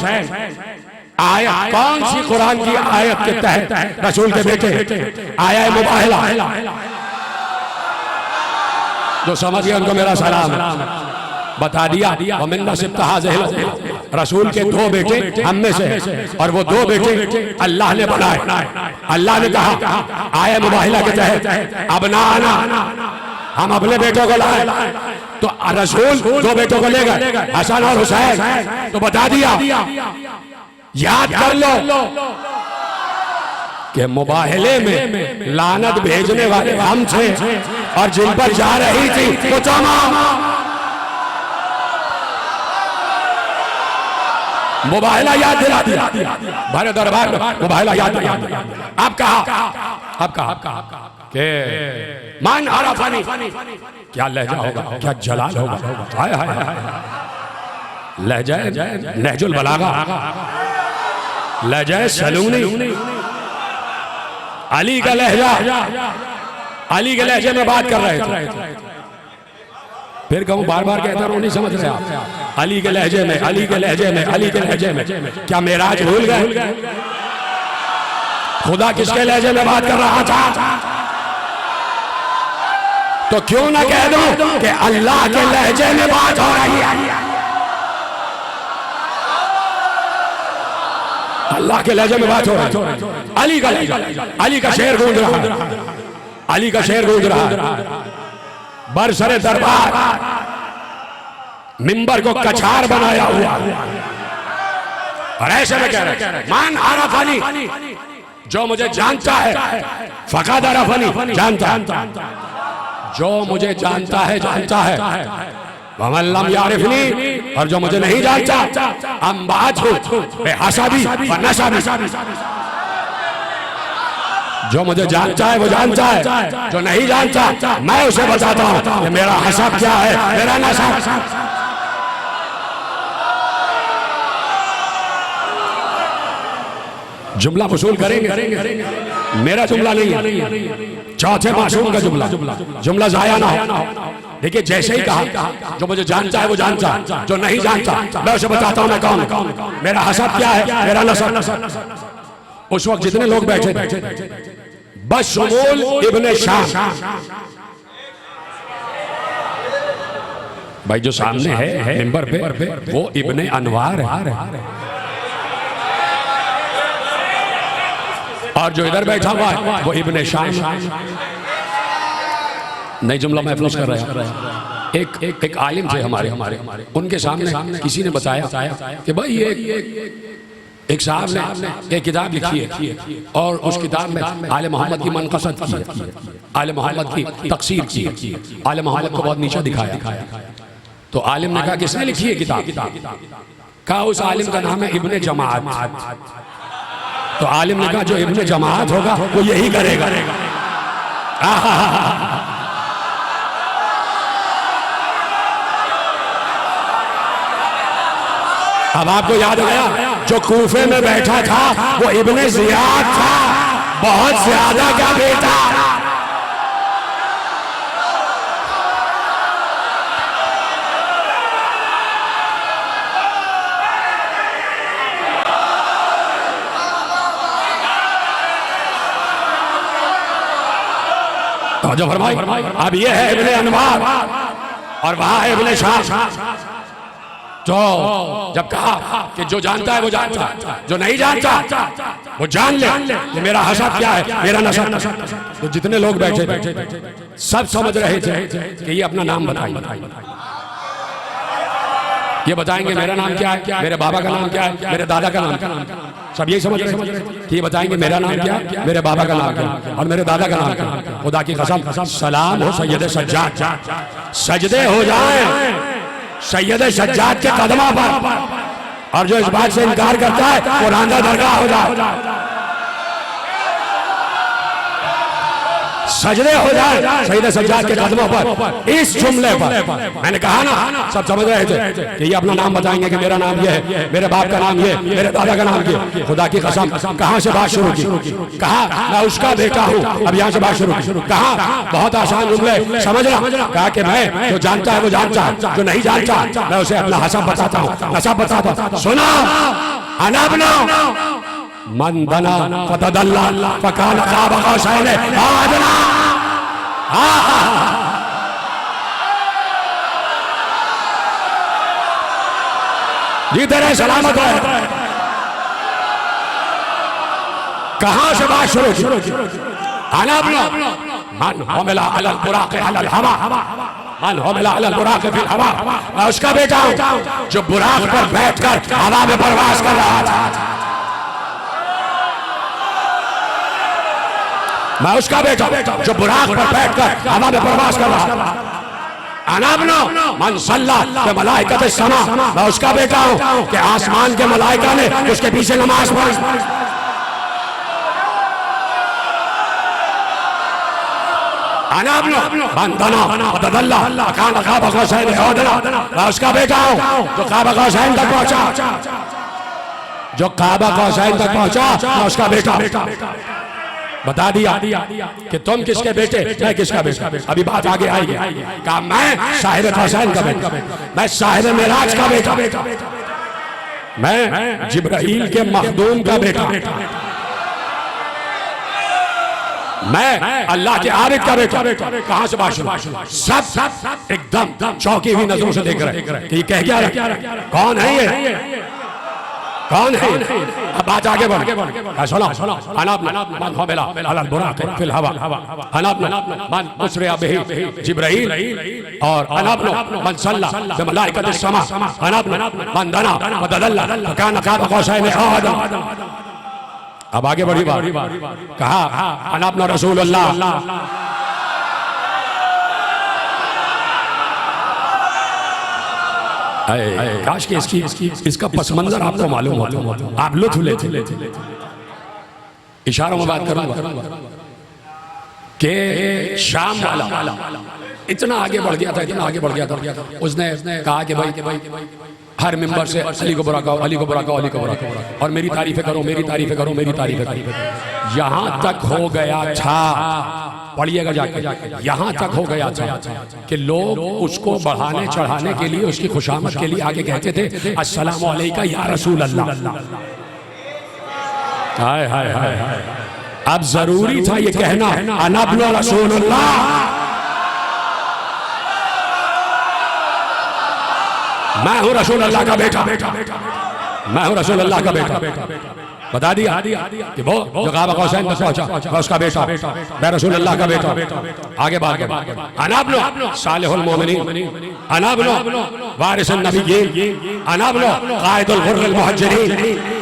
आयत कौन सी कुरान की आयत के तहत रसूल के बेटे? आया मुबाहला। जो समझ गया उनको मेरा सलाम। बता दिया वमिन्ना सिब्ता हाज़िहिल उम्मा, रसूल के दो बेटे हम में से, और वो दो बेटे अल्लाह ने बनाए। अल्लाह ने कहा आया मुबाहला के तहत अब ना आना, हम अपने बेटों को लाए, तो रसूल दो बेटों को ले गए, हसन और हुसैन। तो बता दिया, याद कर लो कि मुबाहले में लानत भेजने वाले हम थे, और जिन पर जा रही थी वो तमाम मुबाहला याद दिला दिया। भरे दरबार में मुबाहला याद दिला। अब कहा के मान आराफानी, क्या लहजा होगा, क्या जलाल होगा। हाय हाय लहजा नहजुल बलागा, लहजा सलूनी, अली का लहजा, अली के लहजे में बात कर रहे थे। फिर कहूं बार बार कहता हूं, नहीं समझ रहे आप? अली के लहजे में, अली के लहजे में, अली के लहजे में। क्या मेराज भूल गए? खुदा किसके लहजे में बात कर रहा था? तो क्यों ना कह दो कि अल्लाह के लहजे में बात हो रही है। अल्लाह के लहजे में बात हो रही है। अली का लहजा, अली का शेर गूंज रहा है, अली का शेर गूंज रहा है। बरसरे दरबार मिंबर को कछार बनाया हुआ, और ऐसे में कह रहे मान आरफनी, जो मुझे जानता है, फकाद आरफनी, जानता है, जो मुझे जानता है जानता है, वमल्लम यारिफनी, और जो मुझे नहीं जानता अम्बात हो बेहसाबी व नसाबी। जो मुझे जानता है वो जानता है, जो नहीं जानता मैं उसे बताता हूं कि मेरा हसाब क्या है, मेरा नसाब। जुमला वसूल करेंगे, मेरा जुमला नहीं है, चौथे मासूम का जुमला, जुमला जाया ना हो। देखिए जैसे ही कहा जो मुझे जानता है वो जानता, जो नहीं जानता मैं उसे बताता हूं मैं कौन, मेरा हसाब क्या है, मेरा नसाब। उस वक्त जितने लोग बैठे थे बशमूल इब्ने शाम, भाई जो सामने है मिंबर पे वो इब्ने अनवार है, और जो इधर बैठा हुआ है वो इब्ने शाम। नई जुमला महफूज कर रहे हैं। एक आलिम थे हमारे, उनके सामने किसी ने बताया कि भाई एक साहब ने एक किताब लिखी है, और उस किताब में आले मोहम्मद की मनक़सद की है, आले मोहम्मद की तक़सीर की है, आले मोहम्मद को बहुत नीचा दिखाया। तो आलिम ने कहा किसने लिखी है किताब? कहा उस आलिम का नाम है इब्ने जमात। तो आलिम ने कहा जो इब्ने जमात होगा वो यही करेगा। अब आपको याद आया जो कूफे में बैठा था वो इब्ने ज़ियाद था, बहुत ज्यादा का बेटा। तो फरमाई अब ये है इब्ने अनवार और वहां है इब्ने शाम। तो जब कहा कि जो जानता है वो जानता है, जो नहीं जानता वो जान ले कि मेरा हसब क्या है, मेरा नसब। तो जितने लोग बैठे सब समझ रहे थे कि ये अपना नाम बताएंगे, ये बताएंगे मेरा नाम क्या है, मेरे बाबा का नाम क्या है, मेरे दादा का नाम क्या है। सब यही समझ रहे कि ये बताएंगे मेरा नाम क्या है, मेरे बाबा का नाम क्या है और मेरे दादा का नाम क्या है। खुदा की कसम, सलाम हो सैयद सज्जाद, सजदे हो जाए सैयद सज्जाद के कदमों पर, और जो इस बात से इनकार करता है वो रांदा दरगाह हो जाए, सजदे हो जाए सैयद सज्जाद के कदमों पर। इस जुमले पर मैंने कहा ना, सब समझ रहे थे कि ये अपना नाम बताएंगे कि मेरा नाम ये है, मेरे बाप का नाम ये, मेरे दादा का नाम ये। खुदा की कसम, कहां से बात शुरू की? कहा मैं उसका बेटा हूं। अब यहां से बात शुरू की। कहा बहुत आसान जुमले, समझ रहा। कहा कि मैं, जो जानता है वो जानता है, जो नहीं जानता मैं उसे अपना हसब बताता हूं, नसब बताता हूं। सुना अना बना मन बना फतदल्ला फकान क़ाब क़ौसैन औ अदना। जी तेरे सलामत है। कहां से बात शुरू की? अना बना मन हमला अलल बुराक़ अलल हवा, मन हमला अलल बुराक़ फिल हवा। मैं उसका बेटा हूं जो बुराक पर बैठकर हवा में परवास कर रहा था। मैं उसका बेटा जो बुराक पर बैठकर हवा में प्रवास कर रहा था। अनाबनो मन सल्ला के मलाइकत समा। मैं उसका बेटा हूं कि आसमान के मलाइका ने उसके पीछे नमाज पढ़ी। अनाबनो मन दना फतदल्ला फकान क़ाब क़ौसैन औ अदना। मैं उसका बेटा हूं जो क़ाब क़ौसैन तक पहुंचा, जो क़ाब क़ौसैन तक पहुंचा। मैं उसका बेटा बता दिया कि तुम किसके बेटे, मैं किसका बेटा। अभी बात आगे आएगी। कहा मैं साहिब क़ौसैन का बेटा, मैं साहिब मेराज का बेटा, मैं जिब्राईल के मखदूम का बेटा, मैं अल्लाह के आरिफ का बेटा। कहां से बात शुरू? सब एकदम चौंकी हुई नजरों से देख रहे कि ये कह क्या रहा, कौन है ये, कौन है? अब बात आगे बढ़। सुनो मन हमला अलल बुराक़ फिल हवा, मन उसरिया बिही जिब्राईल, और मन सल्ला बि मलाइकतिस समा, मन दना फतदल्ला फकान क़ाब क़ौसैन औ अदना। अब आगे बढ़ी बात। कहा अना रसूलुल्लाह। काश कि इसका पस मंजर आपको मालूम होता, आप लुत्फ लेते। इशारों में बात करूंगा कि शाम वाला इतना आगे बढ़ गया था, इतना आगे बढ़ गया था। उसने कहा कि भाई हर मिंबर से अली को बुरा कहो, अली को बुरा कहो, अली को बुरा कहो, और मेरी तारीफें करो, मेरी तारीफें करो, मेरी तारीफें करो। यहां तक हो गया था, पढ़िएगा जाके, यहां तक हो गया था कि लोग उसको बढ़ाने चढ़ाने के लिए, उसकी खुशामद के लिए आगे कहते थे अस्सलामु अलैका या रसूल अल्लाह। हाय हाय हाय। अब जरूरी था ये कहना अना इब्न रसूलुल्लाह। मैं हूं रसूल अल्लाह का बेटा, मैं हूं रसूल अल्लाह का बेटा। बता दिया कि वो जो क़ाब क़ौसैन तक पहुंचा, मैं उसका बेटा, मैं रसूल अल्लाह का बेटा। आगे बात अना इब्न सालिहुल मोमिनीन, अना इब्न वारिसुन नबिय्यीन, अना इब्न क़ाइदुल गुर्रिल मुहज्जिरीन,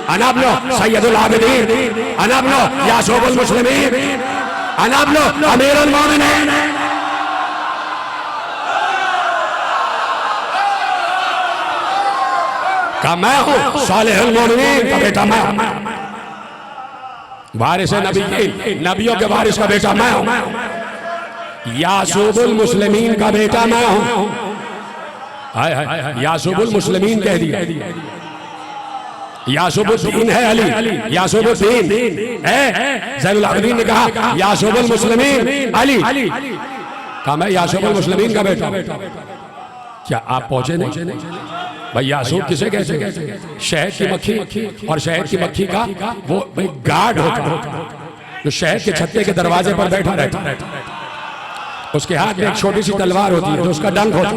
अना इब्न सय्यदुल आबिदीन, अना इब्न यासूबुल मुस्लिमीन, अना इब्न अमीरुल मोमिनीन। का मैं हूं सालिहुल मोमिनीन का बेटा, मैं हूं वारिस नबिय्यीन, नबियों के वारिस का बेटा मैं हूं, यासूबुल मुस्लिमीन का बेटा मैं हूं। हाय हाय, यासूबुल मुस्लिमीन कह दिया। यासूबुद्दीन है अली, यासूबुद्दीन है। ज़ैनुल आबिदीन ने कहा यासूबुल मुस्लिमीन अली, कहा मैं यासूबुल मुस्लिमीन का बेटा। क्या आप पहुंचे नहीं? भाई यासूब किसे कहते हैं? शहद की मक्खी, और शहद की मक्खी का वो गार्ड होता है जो शहद के छत्ते के दरवाजे पर बैठा रहता है। उसके हाथ में एक छोटी सी तलवार होती है जो उसका डंक होता है।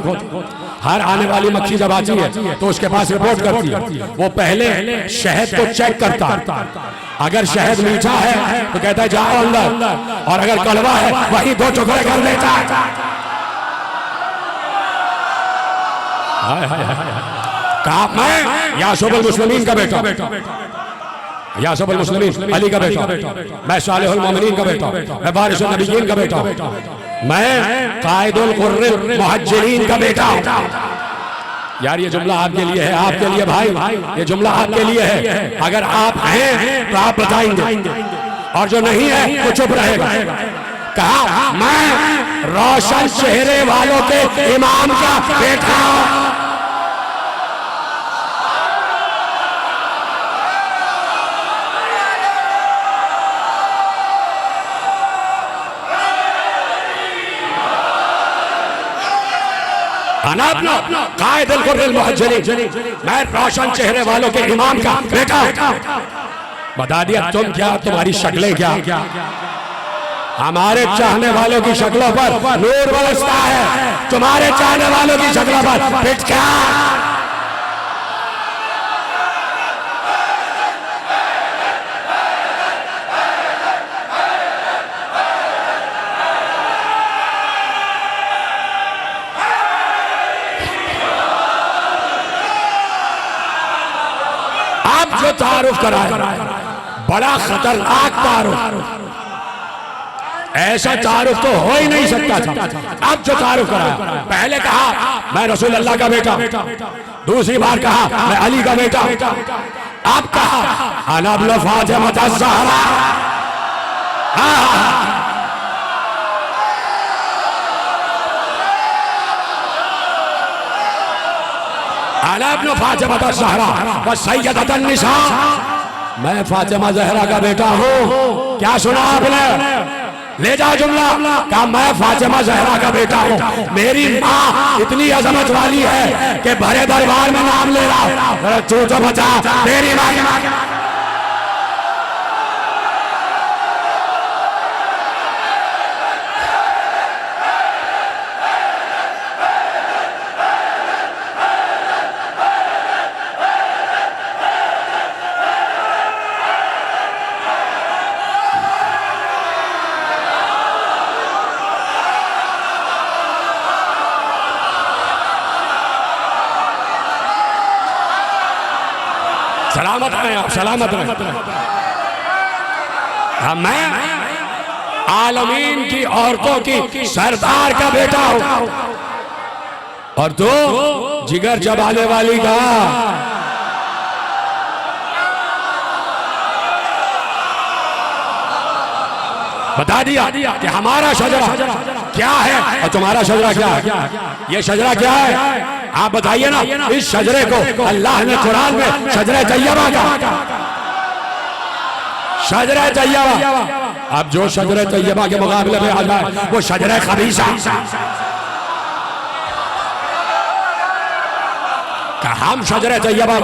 हर आने वाली मक्खी जब आती है तो उसके पास रिपोर्ट करती है। वो पहले शहद को चेक करता, अगर शहद मीठा है तो कहता है जाओ अंदर, और अगर कड़वा है वही 2 टुकड़े कर देता है। कहा मैं यासूबुल मुस्लिमीन का बेटा, यासूबुल मुस्लिमीन अली का बेटा, मैं सालिहुल मोमिनीन का बेटा, मैं वारिसुन नबिय्यीन का बेटा, मैं कायदुल कुर्रिल मुहज्जिरीन का बेटा। यार ये जुमला आपके लिए है, आपके लिए भाई, ये जुमला आपके लिए है। अगर आप हैं तो आप बताएंगे, और जो नहीं है वो चुप रहेगा। कहा मैं रोशन चेहरे वालों के इमाम का बेटा। कायदुल कुर्रिल मुहज्जिरीन, मैं रोशन चेहरे वालों के इमाम का बेटा। बता दिया तुम क्या, तुम्हारी शक्लें क्या। हमारे चाहने वालों की शक्लों पर नूर बरसता है, तुम्हारे चाहने वालों की शक्लों पर फिटकार। जो तारुफ कराया बड़ा खतरनाक तारुफ, ऐसा तारुफ तो हो ही नहीं सकता था। अब जो तारुफ कराया, पहले कहा मैं रसूल अल्लाह का बेटा, दूसरी बार कहा मैं अली का बेटा, अब कहा अना इब्न फातिमा ज़हरा। अना इब्न फातिमा ज़हरा व सय्यदतुन निसा, मैं फातिमा ज़हरा का बेटा हूँ। क्या सुना आपने? ले जाओ जुमला। कहा मैं फातिमा ज़हरा का बेटा हूँ। मेरी माँ इतनी अजमत वाली है कि भरे दरबार में नाम ले रहा हूँ। तू तो बचा, तेरी माँ सलामत रहे, आप सलामत रहे। मैं आलमीन की औरतों की सरदार का बेटा हूं, और तो जिगर चबाने वाली का। बता दिया कि हमारा शजरा क्या है और तुम्हारा शजरा क्या है। ये शजरा क्या है आप बताइए ना। इस शजरे को अल्लाह ने कुरान में शजरे तैयबा का, शजरे तैयबा। अब जो शजरे तैयबा के मुकाबले में आ जाए वो शजरे खबीसा। हम शजरे तैयबा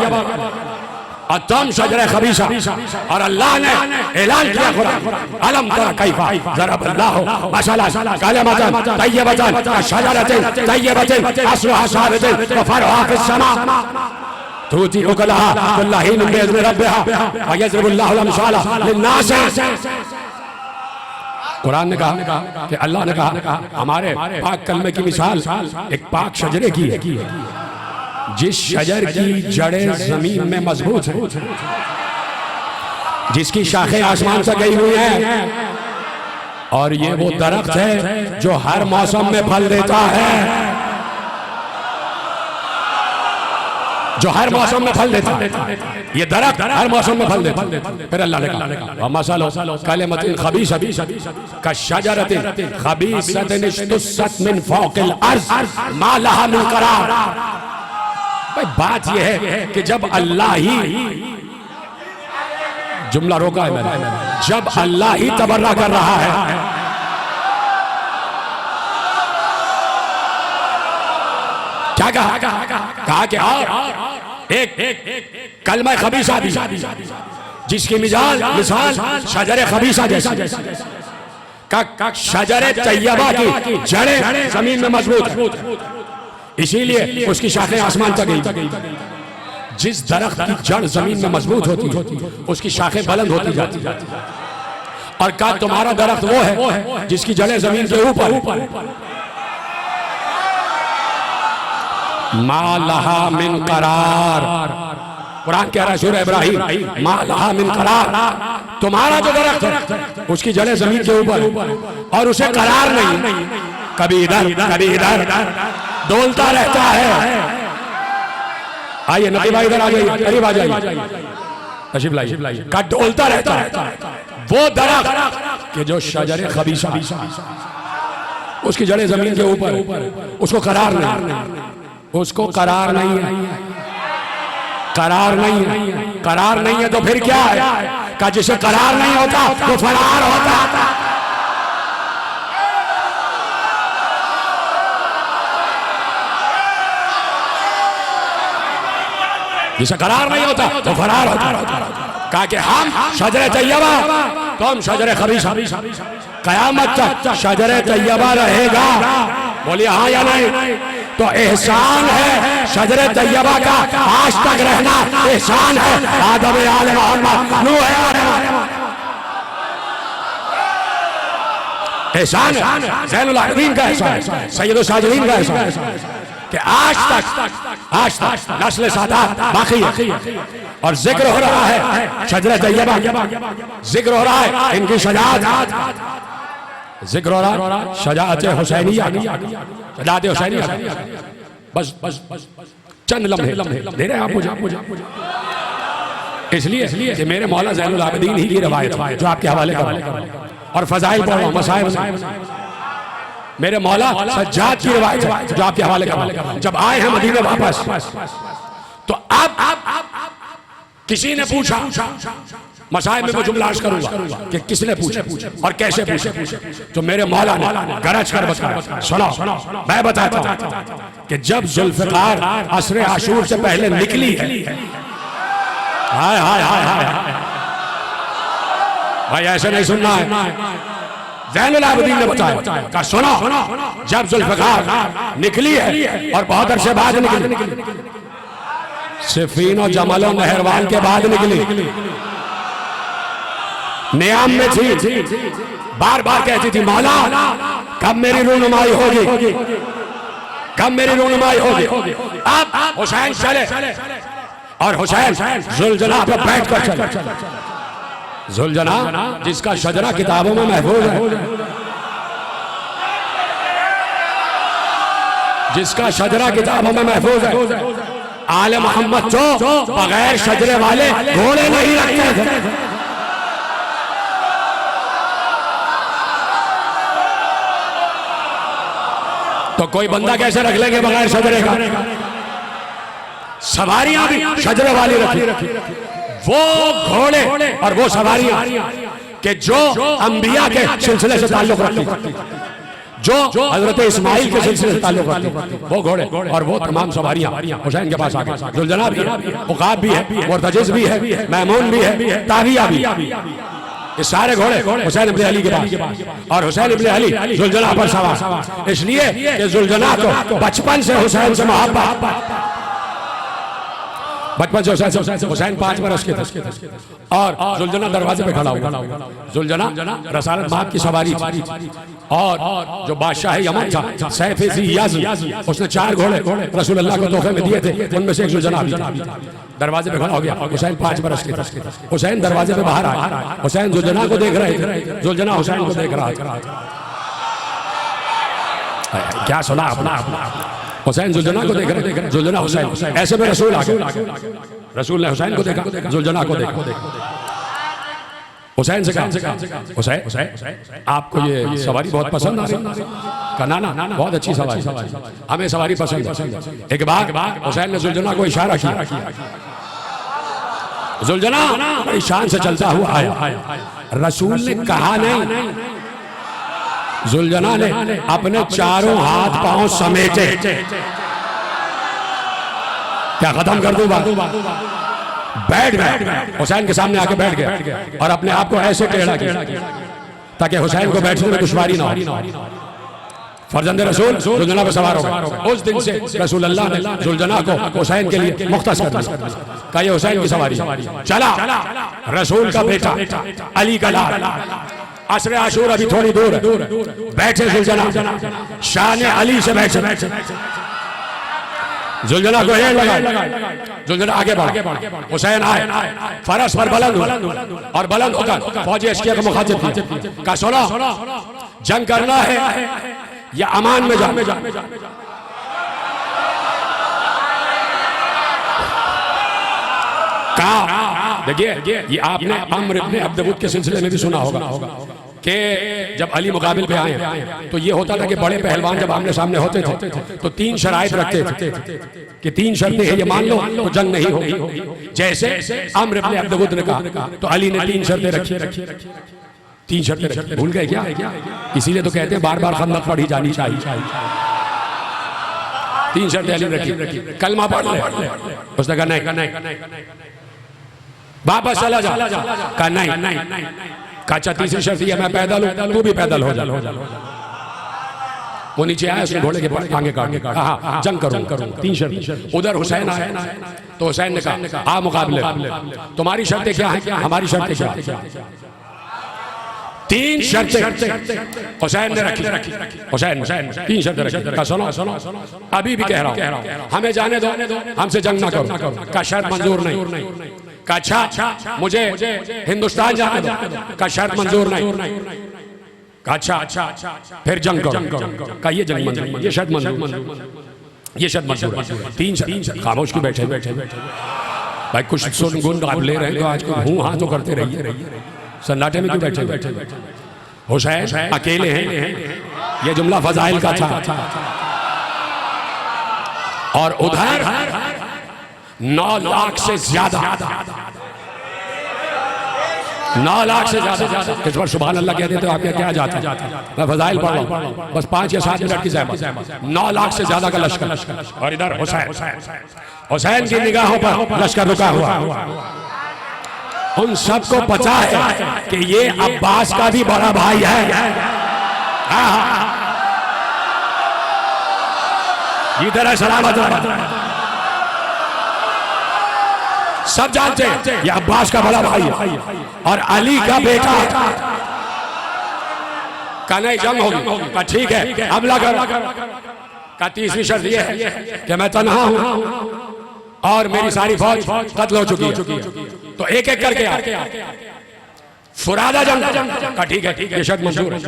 और तुम शजरे खबीसा। और अल्लाह ने ऐलान किया कुरान, अलम तरा कैफा ज़रबल्लाहु मसलन कलिमतन तय्यबतन कशजरतिन तय्यबतिन अस्लुहा साबितुन व फरउहा फिस्समा तुती उकलहा कुल्ला हीन बिइज़्नि रब्बिहा व यज़रिबुल्लाहु अल-अमसाला लिन्नास। कुरान ने कहा कि अल्लाह ने कहा हमारे पाक कलमे की मिसाल एक पाक शजरे की है, जिस शजर की जड़ें जमीन में मजबूत है, जिसकी शाखें आसमान से गई हुई हैं, और ये वो दरख्त है जो हर मौसम में फल देता है, जो हर मौसम में फल देता है। ये दरख्त हर मौसम में फल देता है। फिर अल्लाह ने कहा मसलो कलिमतिन खबीसतिन कशजरतिन खबीसतिन इज्तुस्सत मिन फौकिल अर्ज़ मा लहा मिन करार। बात यह है कि जब अल्लाह ही, जुमला रोका है मैंने, जब अल्लाह ही तबर्रा कर रहा है, क्या कहा कि एक कलमा खबीसा दी जिसकी मिसाल शजरे खबीसा जैसी। शजरे तैयबा की जड़ें जमीन में मजबूत है, इसीलिए उसकी शाखें आसमान तक गई। जिस दरख्त की जड़ जमीन में मजबूत होती है उसकी शाखें बुलंद होती जाती है। और कहा तुम्हारा दरख्त वो है जिसकी जड़ें जमीन के ऊपर। मा लहा मिन करार, कुरान कह रहा है सूरह इब्राहिम, मा लहा मिन करार, तुम्हारा जो दरख्त है उसकी जड़ें जमीन के ऊपर और उसे करार नहीं, कभी इधर कभी इधर डोलता रहता है। आइए नबी भाई इधर आ जाइए, करीब आ जाइए, तशरीफ लाइए। का डोलता रहता है वो दरख्त कि जो शजर खबीसा, उसकी जड़ें जमीन के ऊपर, उसको करार नहीं, उसको करार नहीं है, करार नहीं है, करार नहीं है तो फिर क्या है? का जिसे करार नहीं होता वो फरार होता। जिसे करार नहीं होता तो फरार होता। कहा कि हम शजर तैयबा, तो हम शजर खबीसा, कयामत तक शजर तैयबा रहेगा। बोलिए हाँ या नहीं? तो एहसान है शजर तैयबा का आज तक रहना, एहसान है आदम आले मोहम्मद नूह एहसान है, ज़ैनुल आबिदीन का एहसान, सैयदुल साजिदीन का एहसान कि आज तक नस्ल सादात बाकी है। और जिक्र हो रहा है शजर तैयबा, जिक्र हो रहा है इनकी शजाअत, जिक्र हो रहा है शजाअत हुसैनिया, शजाअत हुसैनिया। बस चंद लम्हे दे रहे हैं आप मुझे, इसलिए कि मेरे मौला ज़ैनुल आबिदीन ही की रवायत जो आपके हवाले कर और फजाइल पढ़ रहा हूं, मसाइल मेरे मौला सज्जाद की रवायत जो आपके हवाले कर। जब आए हैं मदीने वापस तो अब किसी ने पूछा, मसाइल में मैं जुमला अर्ज करूंगा कि किसने पूछा और कैसे पूछा, तो मेरे मौला ने गरज कर बताया। सुनो मैं बताता हूं कि जब जुल्फिकार असरे आशूर से पहले निकली है, हाय हाय हाय हाय भाई ऐसे नहीं सुनना है, ज़ैनुल आबिदीन ने बताया। कहा सुनो, जब जुल्फिकार निकली है और बहुत अरसे बाद निकली, सिफीन और जमल और नहरवान के बाद निकली, नियाम में थी, बार बार कहती थी मौला कब मेरी रूनुमाई होगी, कब मेरी रूनुमाई होगी। अब हुसैन चले और हुसैन जुलजना पर बैठ कर चले, जुलजना जिसका शजरा किताबों में महफूज है, जिसका शजरा किताबों में महफूज है। आले मोहम्मद जो बगैर शजरे वाले घोड़े नहीं रखते थे। तो कोई बंदा कैसे रख लेंगे बगैर शजरे का? सवारियां भी शजरे वाली रखी, वो घोड़े और वो सवारियां कि जो अंबिया के सिलसिले से ताल्लुक रखती, जो हजरत इस्माइल के सिलसिले से ताल्लुक रखती, वो घोड़े और वो तमाम सवारियां हुसैन के पास आ गए। जुलजना भी है, उकाब भी है, मुर्तजिज भी है, मैमून भी है, ताविया भी, ये सारे घोड़े हुसैन इब्न अली के पास। और हुसैन इब्न अली जुलजना पर सवार, इसलिए कि जुलजना तो बचपन से हुसैन से मोहब्बत, बचपन से हुसैन 5 बरस के थे और जुलजना दरवाजे पे खड़ा हुआ। जुलजना रसालत बाग की सवारी थी और जो बादशाह यमन था सैफ-ए-ज़ी-याज़, उसने 4 घोड़े रसूल अल्लाह को तोहफे में दिए थे, उनमें से एक जुलजना भी दरवाजे पे खड़ा हो गया। हुसैन 5 बरस के थे, हुसैन दरवाजे पे बाहर आया, हुसैन जुलजना को देख रहे थे, जुलजना हुसैन को देख रहा था। क्या सुना अपना, हुसैन जुलजना को देख रहे, जुलजना हुसैन, ऐसे में रसूल आ गए, रसूल ने हुसैन को देखा, जुलजना को देखा, हुसैन से कहा हुसैन आपको ये सवारी बहुत पसंद आ रही? कहा ना बहुत अच्छी सवारी, हमें सवारी पसंद है। एक बार हुसैन ने जुलजना को इशारा किया, जुलजना बड़ी शान से चलता हुआ आया, रसूल ने कहा नहीं, जुलजना ने अपने चारों हाथ पांव समेटे, क्या खत्म कर दूं बात, बैठ गया, हुसैन के सामने आके बैठ गया और अपने आप को ऐसे टेढ़ा किया ताकि हुसैन को बैठने में दुश्वारी ना हो। फर्जंद रसूल जुलजना पे सवार हो गए। उस दिन से रसूल अल्लाह ने जुलजना को हुसैन के लिए मुख्तस कर दिया, कहा ये हुसैन की सवारी चला। रसूल का बेटा अली का लाल, असर आशूर अभी थोड़ी दूर है, बैठे जुलजना, शान अली से बैठे, जुलजना को हेड लगा, जुलजना आगे बढ़ा, हुसैन आए, फरस पर बुलंद हुआ और बुलंद होकर फौजी अश्किया को मुखातिब किया, कहा सुनो जंग करना है या अमान में जा। कहा देखिए ये आपने अम्र इब्न अब्दवुद के सिलसिले में भी सुना होगा कि जब अली मुकाबिल पे आए तो ये होता था कि बड़े पहलवान जब आमने सामने होते थे तो 3 शराइत रखते थे कि 3 शर्तें हैं, ये मान लो तो जंग नहीं होगी। जैसे अम्र इब्न अब्दवुद ने कहा तो अली ने 3 शर्तें रखी, 3 शर्तें रखी। भूल गए क्या? इसीलिए तो कहते हैं बार बार खंदक पढ़ी जानी चाहिए। 3 शर्तें अली ने रखी, कलमा पढ़ ले, उसने कहा नहीं, वापस चला जा, कहा नहीं, अच्छा तीसरी शर्त है मैं पैदल हूं, तू भी पैदल हो जा। वो नीचे आया, उसने घोड़े के आगे कहा जंग करूं। 3 शर्त। उधर हुसैन आया तो हुसैन ने कहा आ मुकाबले, तुम्हारी शर्तें क्या है, हमारी शर्तें क्या है। 3 शर्तें हुसैन ने रखी, हुसैन 3 शर्तें रखी। कहा सुनो अभी भी कह रहा हूं, हमें जाने दो, हमसे जंग ना करो। का शर्त मंजूर नहीं। का अच्छा मुझे हिंदुस्तान जाने दो। का शर्त मंजूर नहीं। का अच्छा फिर जंग करो। का ये जंग मंजूर, ये शर्त मंजूर, ये शर्त मंजूर। 3 शर्त। खामोश क्यों बैठे भाई, कुछ सुन गुन आप ले रहे हैं तो आज को हूं हाँ तो करते रहिए, सन्नाटे में क्यों बैठे। हुसैन अकेले हैं, ये जुमला फजाइल का था। और उधर 9 लाख से ज्यादा, 9 लाख से ज्यादा। किस पर सुभान अल्लाह कहते तो आपके क्या जाता है, मैं फजाइल पढ़ रहा हूं, बस 5 या 7 मिनट की ज़हमत। 9 लाख से ज्यादा का लश्कर, और इधर हुसैन की निगाहों पर लश्कर रुका हुआ। उन सबको पता है कि ये अब्बास का भी बड़ा भाई है। इधर है सलामत, सब जानते हैं ये अब्बास का बड़ा भाई है और अली का बेटा। का नहीं जंग होगी, का ठीक है हमला करो। का तीसरी शर्त ये है कि मैं तन्हा हूं और मेरी सारी फौज कत्ल हो चुकी है, तो एक एक करके फुरादा जंग का ठीक है, ये शर्त मंजूर है।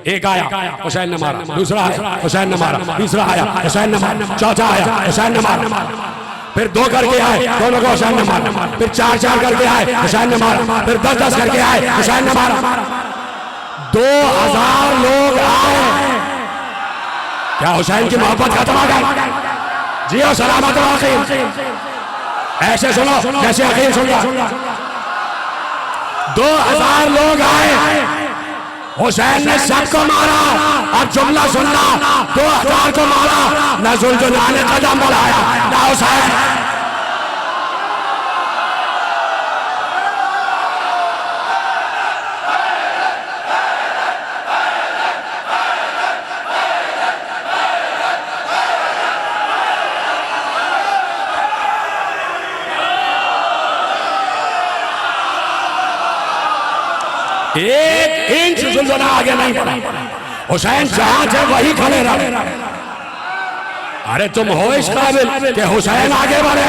एक आया हुसैन ने मारा, दूसरा आया हुसैन ने मारा, तीसरा आया हुसैन ने मारा, चौथा आया हुसैन ने मारा, फिर 2 करके आए दोनों को हुसैन ने मारा, फिर 4 करके आए हुसैन ने मारा, फिर 10 करके आए हुसैन ने मारा। 2000 लोग आए। क्या हुसैन की मोहब्बत खत्म हो गई? जियो सलामत ऐसे सुनो जैसे अखीर सुन रहा। 2000 लोग आए, हुसैन ने सबको मारा। अब जुमला सुनना, 2000 को मारा, न जुलजुना ने कदम बढ़ाया न हुसैन। एक इंच जुलजुना आगे नहीं बढ़ा। हुसैन जहां थे वही खड़े रहे। अरे तुम हो इस काबिल कि हुसैन आगे बढ़े,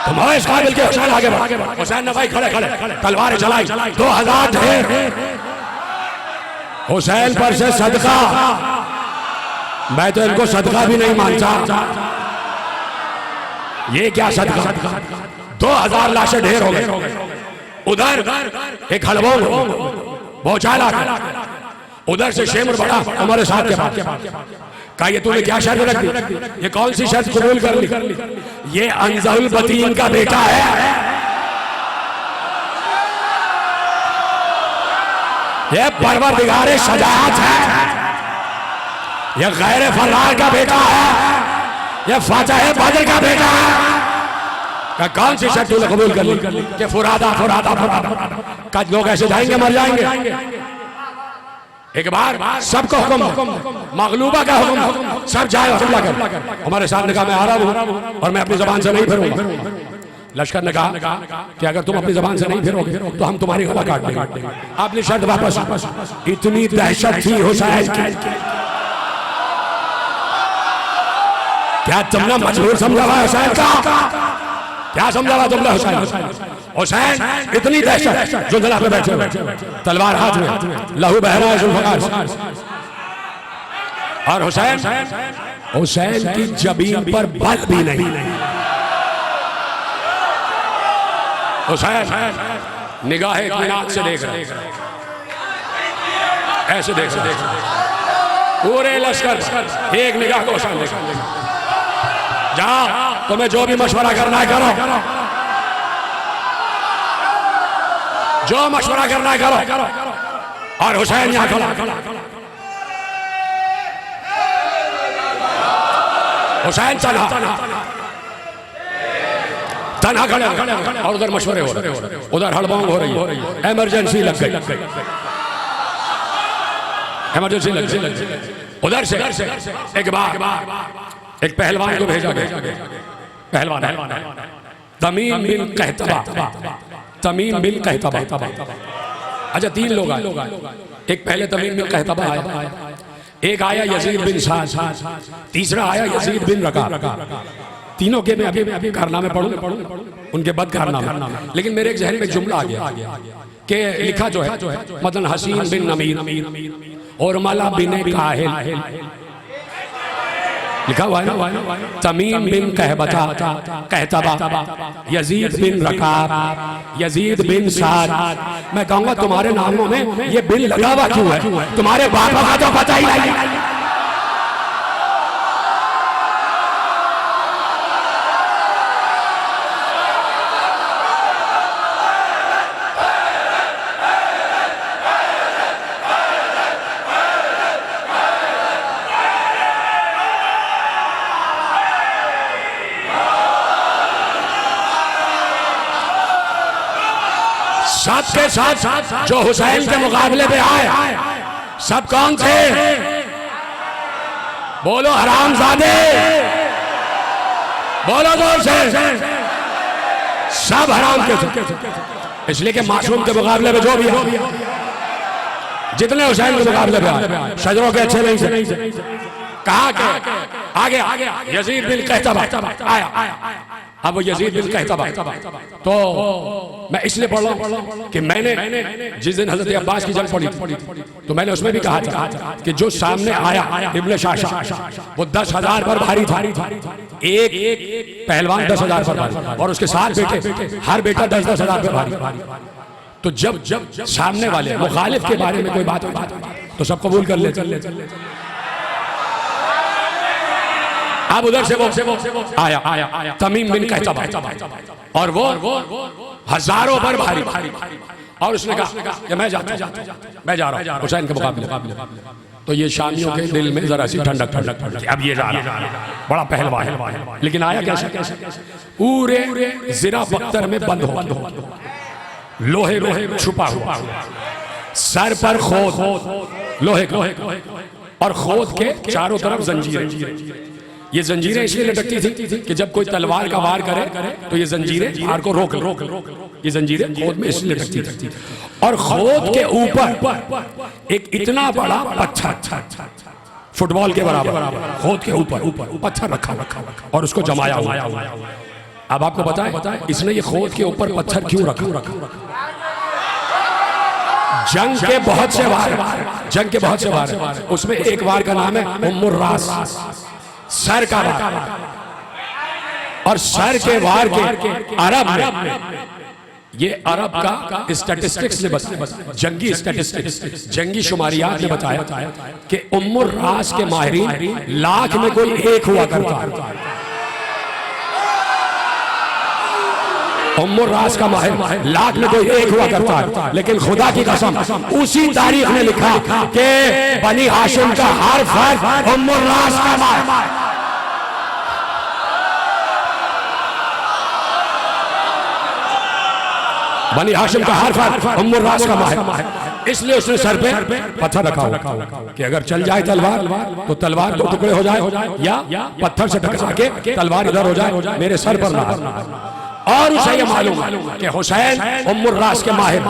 तुम हो इस काबिल कि हुसैन आगे बढ़े। हुसैन ने भाई खड़े तलवारें चलाई, 2000 ढेर। हुसैन पर से सदका, मैं तो इनको सदका भी नहीं मानता। ये क्या सदका, 2000 लाशें ढेर हो गए। उधर एक हलबोल पहुंचाला, उधर से शेमर बड़ा हमारे साथ के पास। कहा ये तूने क्या शर्त रख दी, ये कौन सी शर्त कबूल कर ली? ये अंजुल बतीन का बेटा है, ये परवरदिगारे सजात है, ये गैर फरार का बेटा है, ये फातिह बदर का बेटा है। कौन सी शर्त तूने कबूल कर ली कि फुरादा का लोग ऐसे जाएंगे मर जाएंगे? एक बार सबको हुक्म, मगलूबा का हुक्म, सब जाए हमला कर। हमारे साथ ने कहा मैं आ रहा हूँ और मैं अपनी जबान से नहीं फिरूंगा। लश्कर ने कहा कि अगर तुम अपनी जबान से नहीं फिरोगे तो हम तुम्हारी गला काट देंगे। आपने शर्त वापस। इतनी दहशत थी हुसैन की, क्या तुमने मजबूर समझा हुआ हुसैन का? क्या समझा हुआ तुमने हुसैन? हुसैन इतनी दहशत, जो जला पे बैठे तलवार हाथ में, लहू बह रहा है जुल्फकार, और हुसैन की जबीन पर बल भी नहीं। हुसैन निगाह इत्मीनान से देख रहे, ऐसे देख रहे, पूरे लश्कर एक निगाह को हुसैन देख रहे। जाओ, तुम्हें जो भी मशवरा करना है करो, जो मशवरा करना है करो। और हुसैन यहां खड़ा, हुसैन तन्हा खड़े, और उधर मशवरे हो रहे, उधर हड़बड़ाहट हो रही है, इमरजेंसी लग गई, इमरजेंसी लग गई। उधर से एक बार एक पहलवान को भेजा गया, पहलवान तमीम बिन कहतबा, तमीम बिन कहतबा। अच्छा, 3 लोग आए, एक पहले तमीम बिन कहतबा आया, एक आया यजीद बिन साद, तीसरा आया यजीद बिन रका। तीनों के मैं अभी कारनामे पढ़ूं, उनके बद कारनामे, लेकिन मेरे एक जहन में जुमला आ गया कि लिखा जो है मतलब हसीन बिन नमीर और मला बिन काहिल, लिखा हुआ है ना, तमीम बिन कहतबा, यजीद बिन रकाब, यजीद बिन साद। मैं कहूंगा तुम्हारे नामों में ये बिन लगा हुआ क्यों है? तुम्हारे बाबा का तो पता ही नहीं। सबके साथ जो हुसैन के मुकाबले पे आए, सब कौन थे? बोलो हरामजादे, बोलो जोर से। सब हराम के थे, इसलिए कि मासूम के मुकाबले में जो भी है, जितने हुसैन के मुकाबले पे आए, शजरों के अच्छे नहीं थे। कहा के आगे यजीद बिन कहतबा आया। अब वो यजीद बिन कहतबा, तो मैं इसलिए पढ़ रहा हूं कि मैंने जिस दिन हजरत अब्बास की जंग पढ़ी तो मैंने उसमें भी कहा था कि जो सामने आया इब्न शाशा, वो 10,000 पर भारी था। एक पहलवान 10,000 पर भारी, और उसके 7 बेटे, हर बेटा 10-10 हजार पर भारी। तो जब सामने वाले मुखालिफ के बारे में कोई बात हो तो सब कबूल कर ले। अब उधर से वो आया तमीम बिन कहतबा, और वो हजारों पर भारी, और उसने कहा कि मैं जा रहा हूं हुसैन के मुकाबले। तो ये शामियों के दिल में जरा सी ठंडक, अब ये जा रहा बड़ा पहलवान है, लेकिन आया कैसे? पूरे ज़िरा बख्तर में बंद हो, लोहे छुपा हुआ, सर पर खोद लोहे, और खोद के चारों तरफ जंजीरें। ये जंजीरें इसलिए लटकती थी कि जब कोई तलवार का वार करे तो ये जंजीरें वार को रोक, ये जंजीरें खोद में इसलिए लटकती थी। और खोद के ऊपर एक इतना बड़ा पत्थर, फुटबॉल के बराबर, खोद के ऊपर पत्थर रखा, और उसको जमाया हुआ। अब आपको बताएं इसने ये खोद के ऊपर पत्थर क्यों रखा? जंग के बहुत से वार, उसमें एक वार का नाम है उम्मुर रास, सर का वार। और सर के वार के अरब में, ये अरब का स्टैटिस्टिक्स ने बताया, जंगी स्टैटिस्टिक्स, जंगी शुमारियात ने बताया कि उम्मुर रास के माहिरीन लाख में कोई एक हुआ करता। उम्मुर रास का माहिर लाख में कोई एक हुआ करता है, लेकिन खुदा की कसम उसी तारीख में लिखा कि बनी हाशिम का हर फर्द उम्मुर रास का माहिर। बनी हाशिम का हर फर्द उम्मुर रास का माहिर। इसलिए उसने सर पे पत्थर रखा कि अगर चल जाए तलवार तो तलवार दो टुकड़े हो जाए या पत्थर से टकरा के तलवार इधर हो जाए, मेरे सर पर ना। और उसे ये मालूम कि हुसैन उम्मुर रास के माहिर,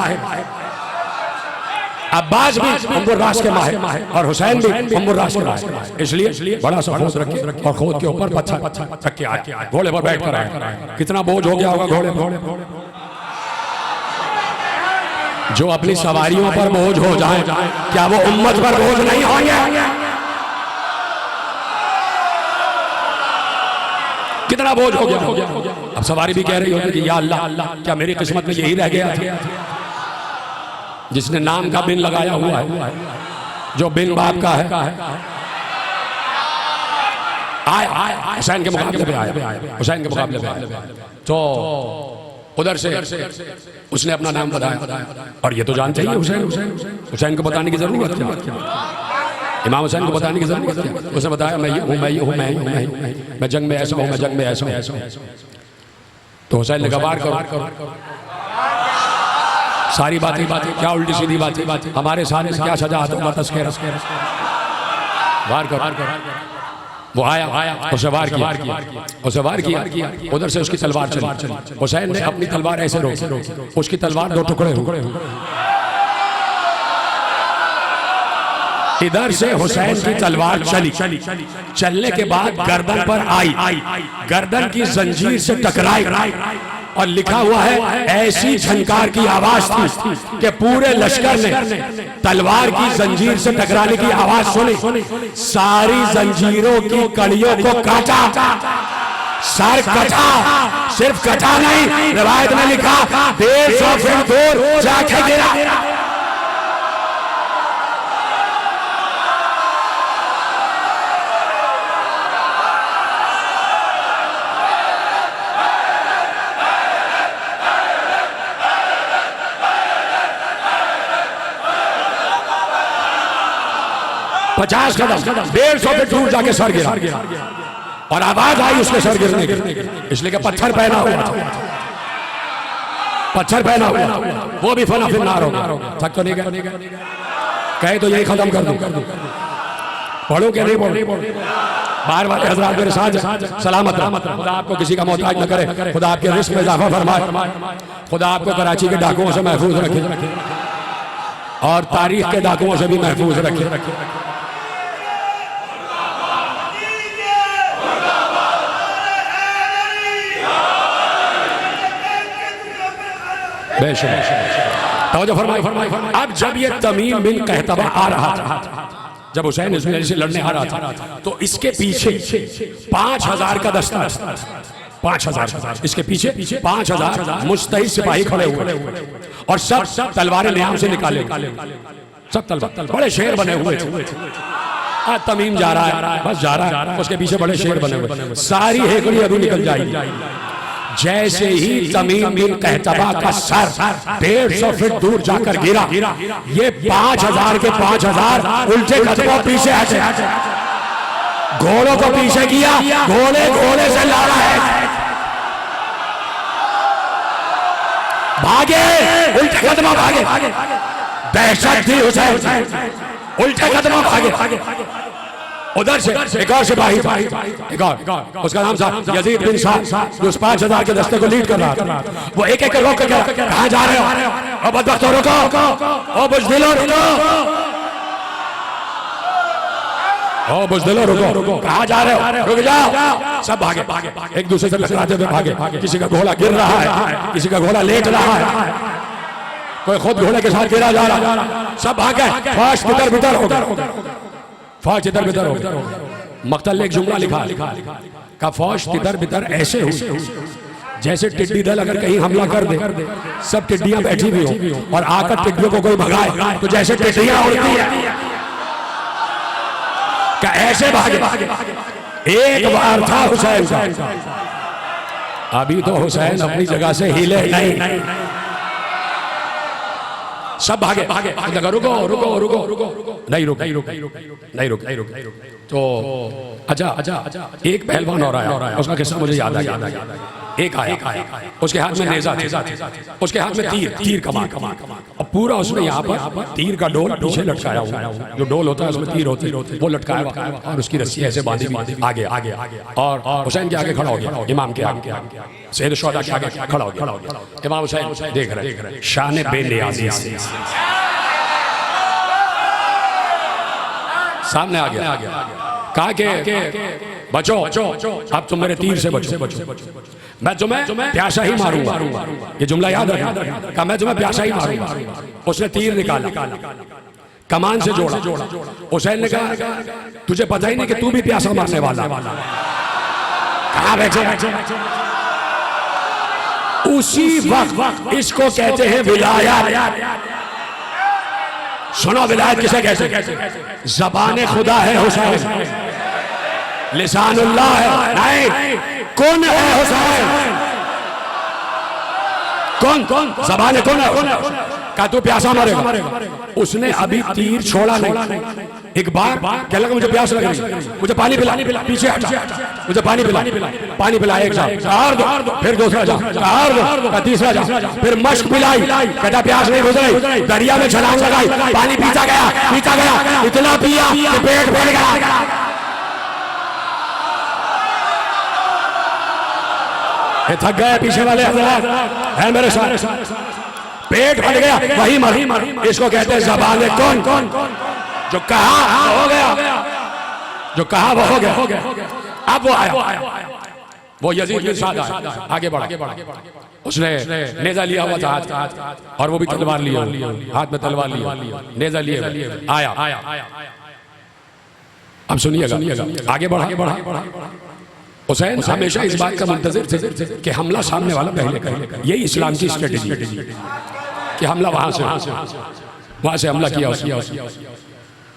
अब्बास भी उम्मुर रास के माहिर और हुसैन भी उम्मुर रास के माहिर। इसलिए बड़ा सा खोद रखे और खोद के ऊपर पत्थर रख के आए, घोड़े पर बैठ कर आए। कितना बोझ हो गया होगा घोड़े पर। जो अपनी सवारियों पर बोझ हो जाए, क्या वो उम्मत पर बोझ नहीं होंगे? कितना बोझ हो गया। अब सवारी भी कह रही होगी कि या अल्लाह, क्या मेरी किस्मत में यही रह गया था जिसने नाम का बिन लगाया हुआ है, जो बिन बाप का है। आए हुसैन के मुकाबले पे आए, हुसैन के मुकाबले पे आए। तो उधर से उसने अपना नाम बताया, और ये तो जानते ही हुसैन को बताने की जरूरत क्या, इमाम हुसैन को बताने की जरूरत क्या। उसने बताया मैं ये हूँ, मैं ये हूँ, मैं जंग में ऐसा हूँ, मैं जंग में ऐसा हूँ। तो हुसैन ने कहा करो सारी बातें क्या उल्टी सीधी बातें, हमारे सामने क्या सजा तुम्हारा तस्करा, वार करो। वो आया, उसे वार किया, उधर से उसकी तलवार चली। हुसैन ने अपनी तलवार ऐसे रोकी, उसकी तलवार दो टुकड़े हुए। इधर से हुसैन की तलवार चलने के बाद गर्दन पर आई, गर्दन की जंजीर से टकराई, और लिखा हुआ है ऐसी झनकार की आवाज थी कि पूरे लश्कर ने तलवार की जंजीर से टकराने की आवाज सुनी, सारी जंजीरों की कड़ियों को काटा, सर कटा, सिर्फ कटा नहीं, रिवायत में लिखा 150 फीट दूर जाके गिरा। पचास कदम 150 फीट दूर जाके सर गिरा, और आवाज आई उसके सर गिरने की, इसलिए कि पत्थर पहना हुआ था, पत्थर पहना हुआ, वो भी फना फिर नार होगा। थक तो नहीं गए? कहे तो यही खत्म कर दूं, पढ़ो क्या नहीं पढ़ो? बार बार हजरात मेरे साथ सलामत रहो, खुदा आपको किसी का मोहताज न करे, खुदा आपके रिस्क में इजाफा फरमाए, खुदा आपको कराची के डाकुओं से महफूज रखे और तारीख के डाकुओं से भी महफूज रखे। अब जब ये तमीम बिन कहतबा आ रहा था, जब हुसैन इसमें से लड़ने आ रहा था, तो इसके पीछे 5000 का दस्ता, 5000 इसके पीछे 5000 मुस्तैद सिपाही खड़े हुए, और सब तलवारें न्याम से निकाले, सब तलवार, बड़े शेर बने हुए थे। आज तमीम जा रहा है, बस जा रहा है, उसके पीछे बड़े शेर बने हुए, सारी हेकड़ी अभी निकल जाएगी। जैसे ही तमीम बिन कहतबा का सर 150 फीट दूर जाकर गिरा, ये 5000 के 5000 उल्टे कदमों पीछे हटे, घोड़ों को पीछे किया, घोड़े से लड़ा है, भागे, उल्टे कदमों भागे, दहशत थी हुसैन, उल्टे कदमों भागे। उधर से एक और सिपाही, एक और, उसका नाम था यजीद बिन साद, जो 5000 के दस्ते को लीड कर रहा था। वो एक एक रोक कर कहां जा रहे हो? ओ बदबख्तों रुको, ओ बुज़दिलों रुको, ओ बुज़दिलों रुको, कहां जा रहे हो? रुक जाओ। सब भागे, एक दूसरे से टकराते हुए भागे। किसी का घोड़ा गिर रहा है, किसी का घोड़ा लेट रहा है, कोई खुद घोड़े के साथ गिरा जा रहा, सब भागे। फौज भीतर होगा, फौज इधर बिधर हो। मक्तल ने एक जुमला लिखा का फौज तितर बितर ऐसे हुई जैसे टिड्डी दल अगर कहीं हमला कर दे, सब टिड्डियां बैठी हुई हो, और आकर टिड्डियों को कोई भगाए तो जैसे टिड्डियां उड़ती है, क्या ऐसे भागे। एक बार था हुसैन का, अभी तो हुसैन अपनी जगह से हिले नहीं, सब भागे। रुको, नहीं रुक। तो अच्छा, एक पहलवान और आया, उसका किस्सा मुझे याद आ गया। एक आया, उसके हाथ में नेजा था, उसके हाथ में तीर कमान, और पूरा उसने यहाँ पर तीर का डोल पीछे लटकाया हुआ, जो डोल होता है उसमें तीर होती है, वो लटकाया हुआ और उसकी रस्सी ऐसे बांधी आगे आगे, और हुसैन के आगे खड़ा हो गया, इमाम के आगे, सैयद शुहदा के आगे खड़ा हो गया। इमाम हुसैन देख रहे शान बेनियाज़ी से सामने आ गया, कहा कि बचो, अब तुम मेरे तीर से बचो, मैं तुम्हें प्यासा ही मारूंगा। ये जुमला याद रखना, कहा मैं तुम्हें प्यासा ही मारूंगा। उसने तीर निकाला, कमान से जोड़ा। हुसैन ने कहा तुझे पता ही नहीं कि तू भी प्यासा मारने वाला। कहां बैठे? उसी वक्त इसको कहते हैं विलायत। सुनो विलायत किसे कहते हैं? ज़बान खुदा है हुसैन, लिसानुल्लाह है, नहीं कौन है हुसैन? कौन ज़बान कौन है? का तू प्यासा मारेगा। उसने अभी तीर छोड़ा नहीं, एक बार क्या लगा मुझे प्यास लग रही, मुझे पानी पिला, पीछे हटा, मुझे पानी पिला, पानी पिला, एक चार दो, फिर दूसरा जा, चार दो, तीसरा जा, फिर मश्क पिलाई, कहता प्यास नहीं गुजरी, दरिया में छलांग लगाई, पानी पीता गया, इतना पिया कि पेट भर गया। थक गए पीछे वाले है मेरे साथ, पेट फट गया, वही मर। इसको कहते हैं ज़बान कौन? जो कहा हो गया, जो कहा वो हो गया। अब वो आया, वो यजीद बिन साद आया, आगे बढ़ा, उसने नेजा लिया हुआ था और वो भी तलवार लिया, हाथ में तलवार लिया, नेजा लिए आया। अब सुनिएगा, आगे बढ़ा। हुसैन हमेशा इस बात का मुंतज़िर थे कि हमला सामने वाला पहले करे। यही इस्लाम की स्ट्रेटेजी कि हमला वहां से हमला किया,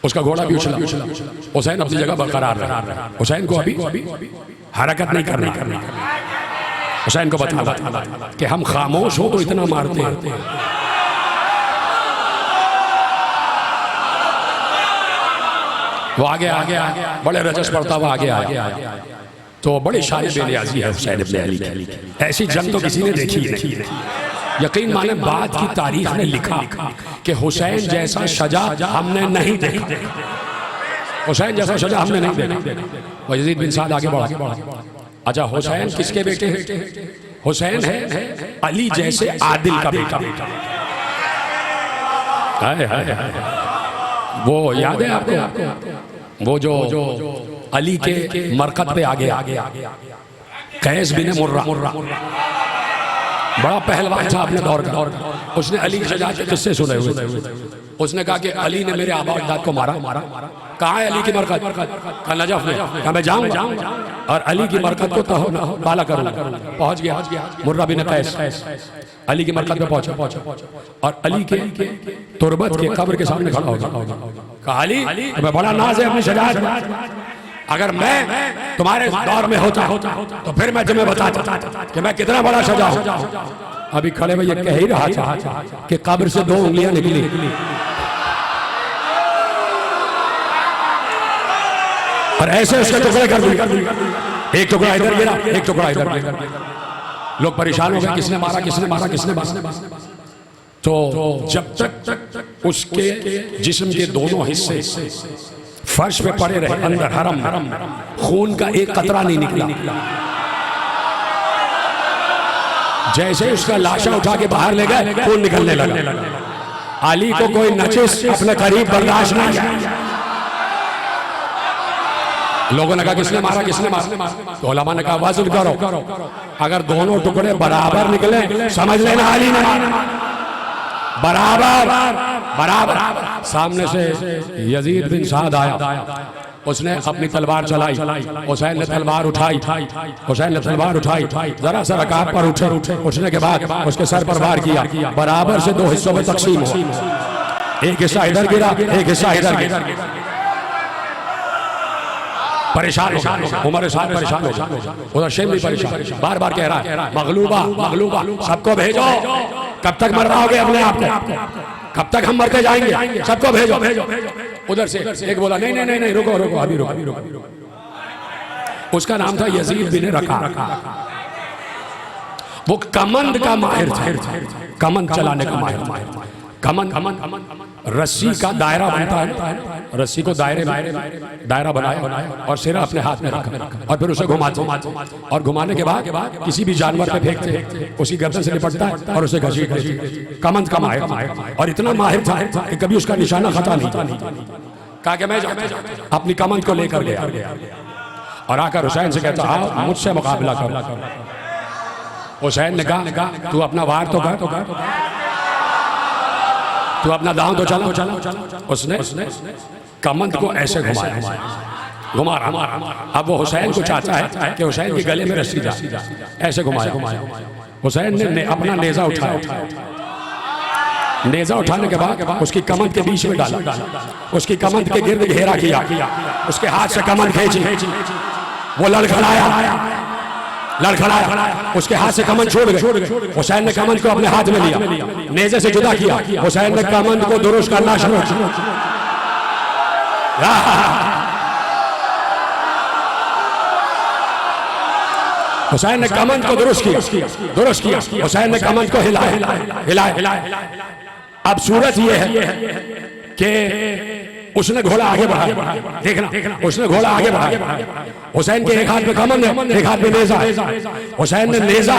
उसका घोड़ा भी उछला, हुसैन अपनी जगह बरकरार रहा। हुसैन को अभी हरकत नहीं करनी। हुसैन को बता कि हम खामोश हो तो इतना मारते हैं। वो आगे बड़े रजस पड़ता हुआ आगे तो बड़ी शान बेनियाज़ी है हुसैन इब्न अली की। ऐसी जंग तो किसी ने देखी नहीं। यकीन माने बाद की तारीख ने लिखा कि हुसैन जैसा शजा हमने नहीं देखा, हुसैन जैसा शजा हमने नहीं देखा। यजीद बिन साद आगे बढ़ा। अच्छा, हुसैन किसके बेटे हैं? हुसैन है अली जैसे आदिल का बेटा। वो याद है आपको, वो जो अली के मरकत पे आगे कैस बिन मुर्रा, बड़ा पहलवान था अपने दौर का। उसने अली की शजाअत के किस्से सुने हुए। उसने कहा कि अली ने मेरे आबा अजदाद को मारा। कहाँ है अली की मरकत? कहा नजफ में। कहा मैं जाऊंगा और अली की मरकत को बाला करूंगा। पहुंच गया मुर्रा बिन कैस, अली की मरकत पे पहुंचा और अली के तुरबत के कब्र के सामने खड़ा हो गया। कहा अली तुम्हें बड़ा नाज है अपनी शजाअत, अगर मैं तुम्हारे दौर में होता तो फिर मैं तुम्हें बताता कि मैं कितना बड़ा शजा हूं। अभी खड़े में ये कह ही रहा था कि कब्र से 2 उंगलियां निकली। और ऐसे उसके टुकड़े कर दिए, एक टुकड़ा इधर गिरा, एक टुकड़ा इधर गिरा। लोग परेशान हो गए, किसने मारा। तो जब तक उसके जिस्म के दोनों हिस्से फर्श पे पड़े रहे, अंदर हरम, खून का एक कतरा नहीं निकला। जैसे उसका लाशा उठा के बाहर ले गए, खून निकलने लगा। अली को कोई नचिस अपने करीब बर्दाश्त नहीं किया। लोगों ने कहा किसने मारा? तो उलमा ने कहा वज़न करो, अगर दोनों टुकड़े बराबर निकले समझ लेना अली ने बराबर। सामने से यजीद बिन साद आया, उसने अपनी तलवार चलाई, हुसैन ने तलवार उठाई, जरा सा रकाब पर उठने के बाद उसके सर पर वार किया। बराबर से 2 हिस्सों में तकसीम हो, एक हिस्सा इधर गिरा, एक हिस्सा इधर गिरा। परेशान उमर साहब परेशान हो, उधर शेम भी परेशान, बार बार कह रहा है मगलूबा सबको भेजो। कब तक मर रहोगे अपने आप को? कब तक हम मरते जाएंगे? सबको भेजो। उधर से एक बोला नहीं रुको अभी रुको। उसका नाम था यजीद बिन रका। वो कमंद का माहिर था, कमंद चलाने का माहिर था। कमंद रस्सी का दायरा बनता है, रस्सी को दायरा बनाया और सिरा अपने हाथ में रखा और फिर उसे घुमाते और घुमाने के बाद किसी भी जानवर पे फेंकते, उसी गर्दन से निपटता है और उसे घसीटते। कमंद का माहिर था और इतना माहिर था कि कभी उसका निशाना खता नहीं था। कहा कि मैं अपनी कमंद को लेकर गया और आकर हुसैन से कहता आओ मुझसे मुकाबला कर। हुसैन ने कहा तू अपना वार तो कर, तू अपना दांव तो चला। उसने कमंद को ऐसे घुमा रहा। अब वो हुसैन को चाहता है कि हुसैन के गले में रस्सी जा, ऐसे घुमाया। हुसैन ने अपना नेजा उठाया, नेजा उठाने के बाद उसकी कमंद के बीच में डाला, उसकी कमंद के गिर्द घेरा किया, उसके हाथ से कमंद खींची, वो लड़खड़ाया, उसके हाथ से कमंद छोड़ गए। हुसैन ने कमंद को अपने हाथ में लिया, नेज़े से जुदा किया। हुसैन ने कमंद को दुरुस्त करना शुरू किया। हुसैन ने कमंद को दुरुस्त किया। हुसैन ने कमंद को हिलाया। अब सूरत यह है कि उसने घोड़ा आगे बढ़ाया, देखना उसने घोड़ा आगे बढ़ाया। हुसैन के एक हाथ में कमंद है, एक हाथ में नेजा। हुसैन ने नेजा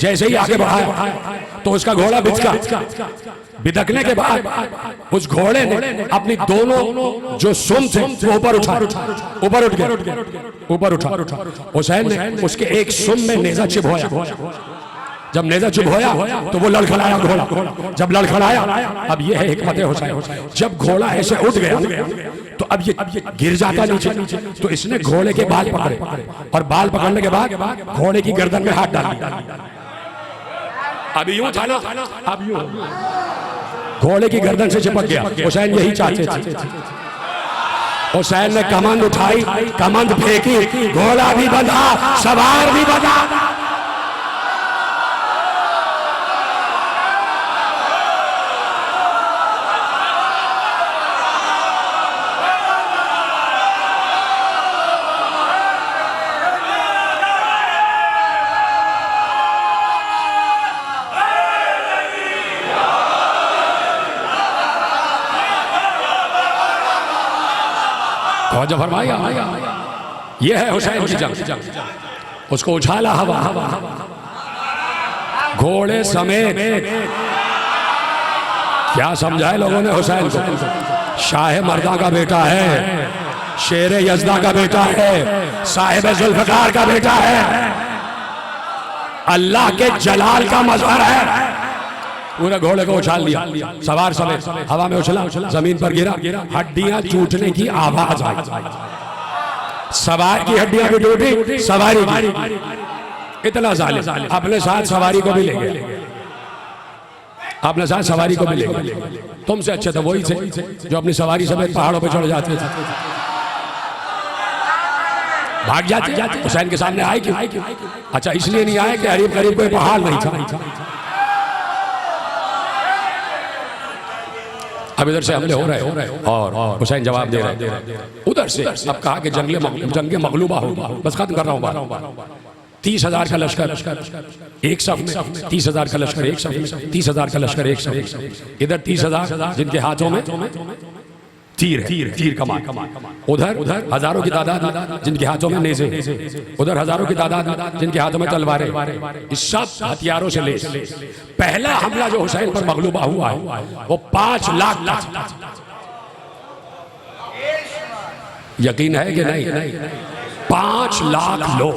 जैसे ही आगे बढ़ाया तो उसका घोड़ा बिदकने के बाद उस घोड़े ने अपनी दोनों जो सुम थे वो ऊपर उठा। हुसैन ने उसके एक सुम में नेजा चिबोया। जब नेजा चुभोया तो वो लड़खड़ाया घोड़ा। जब लड़खड़ाया, अब ये है हिकमत हुसैन, जब घोड़ा ऐसे उठ गया तो अब ये गिर जाता नीचे, तो इसने घोड़े के बाल पकड़े और बाल पकड़ने के बाद घोड़े की गर्दन में हाथ डाल दिया। अब यूं था ना, अब यूं घोड़े की गर्दन से चिपक गया। हुसैन यही चाहते थे। हुसैन ने कमंद उठाई, कमंद फेंकी, घोड़ा भी बंधा, सवार भी बंधा। जो फरमाया ये है हुसैन की जंग। उसको उछाला हवा, घोड़े समेत। क्या समझाए लोगों ने हुसैन को? शाह मर्दा का बेटा है, शेर यज़दा का बेटा है, साहिब जुल्फ़िकार का बेटा है, अल्लाह के जलाल का मज़हर है। पूरे घोड़े को उछाल दिया, सवार समेत हवा में उछला, जमीन पर गिरा, हड्डियां टूटने की आवाज आई। सवार की हड्डियां भी टूटी, सवारी की। इतना जालिम, अपने साथ सवारी को भी ले गए, अपने साथ सवारी को भी ले गए। तुमसे अच्छे तो वही थे जो अपनी सवारी समेत पहाड़ों पे चढ़ जाते थे, भाग जाते। हुसैन के सामने आए क्यों? अच्छा, इसलिए नहीं आए कि करीब करीब कोई पहाड़ नहीं था। अब इधर से हमले हो रहे और हुसैन जवाब दे रहे उधर से। अब कहा कि जंग मगलूबा होगी। बस खत्म कर रहा हूँ। 30,000 का लश्कर एक सफ में, 30,000 का लश्कर एक सफ में, 30,000 का लश्कर एक सफ। इधर 30,000 जिनके हाथों में तीर कमान, उधर हजारों की तादाद जिनके हाथों में नेज़े, उधर हजारों की तादाद जिनके हाथों में तलवारें। इस सब हथियारों से लेस पहला हमला जो हुसैन पर मगलूबा हुआ है वो 5 लाख था। यकीन है कि नहीं? 5 लाख लोग,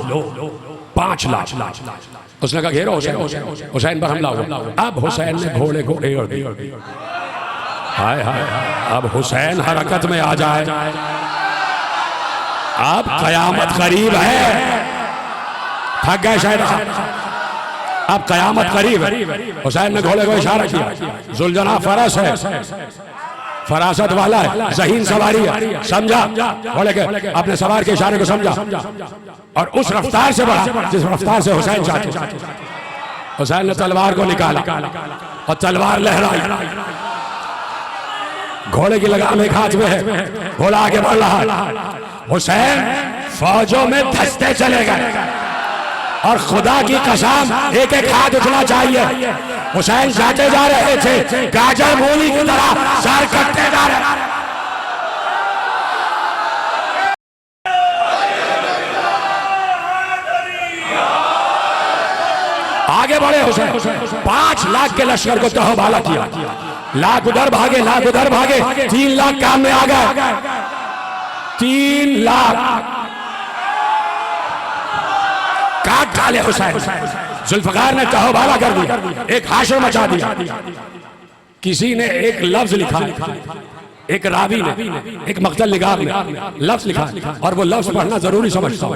5 लाख। उसने कहा घेरो हुसैन पर हमला हुआ। अब हुसैन ने घोड़े को घेर दिया। हाय हाय, अब हुसैन हरकत में आ जाए। अब कयामत करीब है। थक गए शायद, अब कयामत करीब है। हुसैन ने घोड़े को इशारा किया। जुलजना फरस है, फरासत वाला है, ज़हीन सवारी है, समझा? घोड़े के अपने सवार के इशारे को समझा और उस रफ्तार से बढ़ा जिस रफ्तार से हुसैन चाहते। हुसैन ने तलवार को निकाला और तलवार लहराई। घोड़े की लगाम एक हाथ में है, घोड़ा आगे बढ़ रहा है। हुसैन फौजों में धंसते चले गए। और खुदा की कसम एक एक हाथ उठना चाहिए। हुसैन जाते जा रहे थे गाजर मूली की तरह, सर कटते जा रहे। आगे बढ़े हुसैन, 5 लाख के लश्कर को तहबाला किया। लाख उधर भागे, लाख उधर भागे, 3 लाख काम में आ गए। 3 लाख काट डाले हुसैन। जुल्फकार ने तहबाला कर दिया, एक हाशर मचा दिया। किसी ने एक लफ्ज लिखा, एक रावी ने, एक मक्तल निगाह ने लफ्ज लिखा, और वो लफ्ज पढ़ना जरूरी समझता।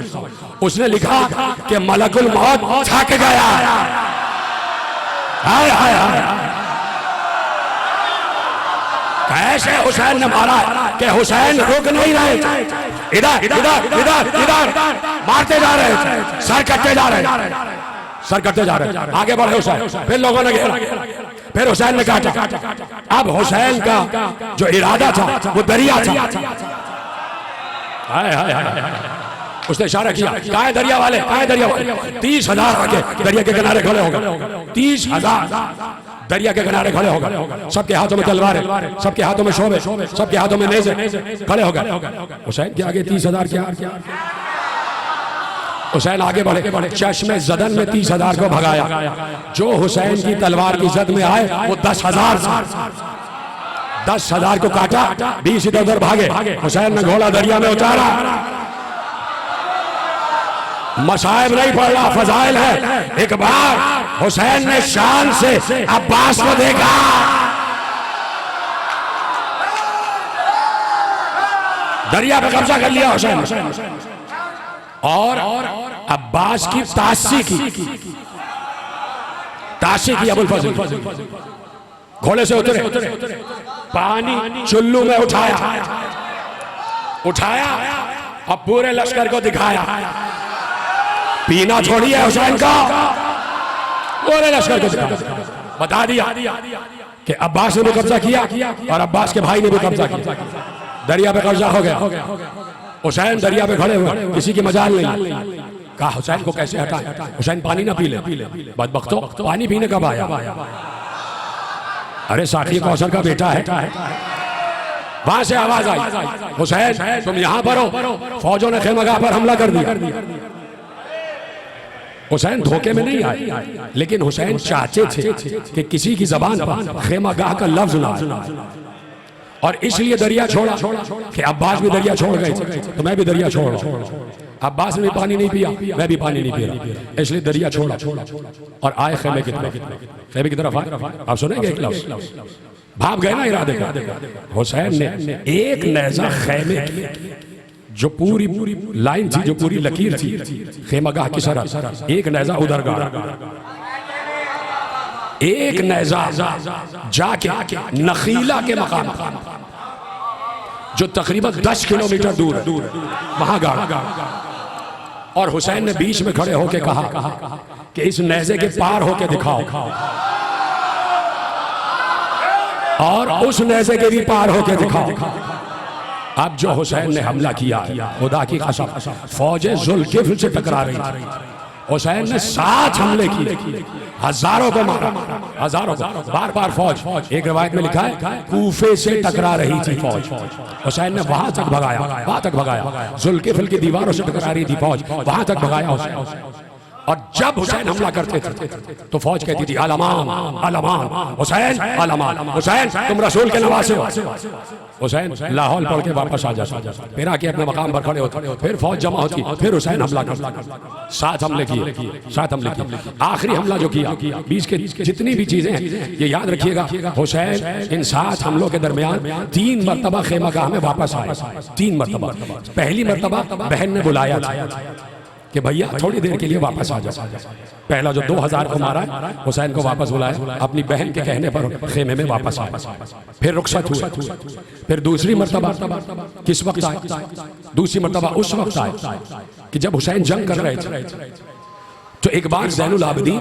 उसने लिखा कि मलकुल मौत थक गया। हाय हाय हाय, कैसे हुसैन ने मारा कि हुसैन रुक नहीं रहे थे, इधर इधर इधर इधर मारते जा रहे थे, सर कटते जा रहे, सर कटते जा रहे। आगे बढ़े हुसैन, फिर लोगों ने घेरा, फिर हुसैन ने काटा। अब हुसैन का जो इरादा था वो दरिया था। हाय हाय हाय, उसने इशारा किया, कहाँ है दरिया वाले, कहाँ है दरिया वाले? 30,000 आके दरिया के किनारे खड़े हो गए। 30,000 दरिया के किनारे खड़े हो गए, सबके हाथों में तलवारें, सबके हाथों में शोभे, सबके हाथों में नेज़े, खड़े हो गए। हुसैन के आगे 30,000 क्या? हुसैन आगे बढ़े, चश्मे ज़दन में 30,000 को भगाया। जो हुसैन की तलवार की जद में आए वो 10,000 10,000 को काटा, 20 इधर उधर भागे। हुसैन ने घोड़ा दरिया में उतारा। मसाइब नहीं पड़ रहा, फजाइल है। एक बार हुसैन ने शान से अब्बास को देखा, दरिया पे कब्जा कर लिया हुसैन, और अब्बास की तासी की अबुल फजल घोड़े से उतरे, पानी चुल्लू में उठाया और पूरे लश्कर को दिखाया। पीना छोड़ी है हुसैन का, पूरे लश्कर को दिखाया, बता दिया कि अब्बास ने भी कब्जा किया और अब्बास के भाई ने भी कब्जा किया। दरिया पे कब्जा हो गया। हुसैन दरिया पे खड़े हुए, किसी की मजाल नहीं। कहा हुसैन को कैसे हटाए? हुसैन पानी ना पी ले। बदबख्तो, पानी पीने कब आया? अरे साथी कौसर का बेटा है। वहां से आवाज आई, हुसैन तुम यहां पर हो। फौजों ने खेमगाह पर हमला कर दिया। हुसैन धोखे में नहीं आए, लेकिन हुसैन चाहते थे कि किसी की जबान पर खेमगाह का लफ्ज ना आए, और इसलिए दरिया छोड़ा कि अब्बास भी दरिया छोड़ गए तो मैं भी दरिया छोड़ रहा हूं। अब्बास ने भी पानी नहीं पिया, मैं भी पानी नहीं पिया, इसलिए दरिया छोड़ा और आए खेमे की तरफ आए। आप सुनेंगे एक लफ्ज, भाग गए ना इरादे का। हुसैन ने एक नेज़ा खेमे की जो पूरी लाइन थी, जो पूरी लकीर थी खेमगाह की सरहद, एक नेज़ा उधर गाड़ा, एक नेज़ा जाके नखीला के मकाम जो तकरीबन 10 किलोमीटर दूर है, वहां गाड़ा। और हुसैन ने बीच में खड़े होके कहा कि इस नेज़े के पार होके दिखाओ, और उस नेज़े के भी पार होके दिखाओ। अब जो हुसैन ने हमला किया, खुदा की कसम फौजें जुल्किफ्ल से टकरा रही थी। हुसैन ने 7 हमले किए, हजारों को मारा, हजारों को। बार बार फौज, एक रिवायत में लिखा है कूफे से टकरा रही थी फौज। हुसैन ने वहां तक भगाया, जुल्किफ्ल की दीवारों से टकरा रही थी फौज, वहां तक भगाया हुसैन। और जब हुसैन हमला करते थे तो फौज कहती थी अलमान अलमान हुसैन, अलमान हुसैन, तुम रसूल के नवासे हो। हुसैन लाहौल पढ़ के वापस आ जाता, फिर आके अपने मकाम पर खड़े होते, फिर फौज जमा होती, फिर हुसैन हमला करता। 7 हमले किए। आखिरी हमला जो किया, 20 के जितनी भी चीजें हैं ये याद रखिएगा, हुसैन इन 7 हमलों के दरमियान 3 मरतबा खेमगाह में वापस आए। 3 मरतबा। पहली मरतबा बहन ने बुलाया था कि भैया थोड़ी देर के लिए वापस आ जाओ। पहला जो 2000 को मारा हुसैन को वापस बुलाया, अपनी बहन के कहने पर खेमे में वापस आया। फिर रुखसत हुए। फिर दूसरी मर्तबा किस वक्त आए? दूसरी मर्तबा उस वक्त आए कि जब हुसैन जंग कर रहे थे, तो एक बार ज़ैनुल आबिदीन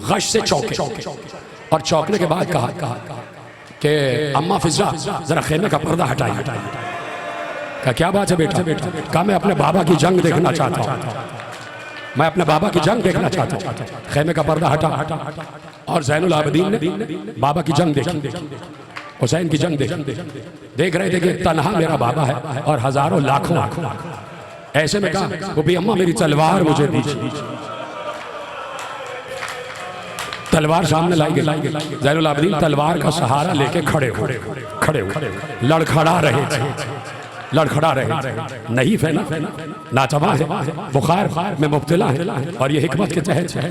गश से चौंके, और चौंकने के बाद कहा कि अम्मा फिजा जरा खेमे का पर्दा हटाइए। क्या बात है बेटा? कहा मैं अपने बाबा की जंग देखना चाहता हूँ। मैं अपने बाबा की जंग देखना चाहता हूँ। खेमे का पर्दा हटा और ज़ैनुल आबिदीन ने बाबा की जंग देखी, हुसैन की जंग देखी। देख रहे थे कि तन्हा मेरा बाबा है और हजारों लाखों। ऐसे में कहा वो भी अम्मा मेरी तलवार मुझे दीजिए। तलवार सामने लाई गई। ज़ैनुल आबिदीन तलवार का सहारा लेके खड़े हुए, लड़खड़ा रहे थे, नहीं फैला, नाचवा है, बुखार में मुब्तला है और ये हिकमत के तहत है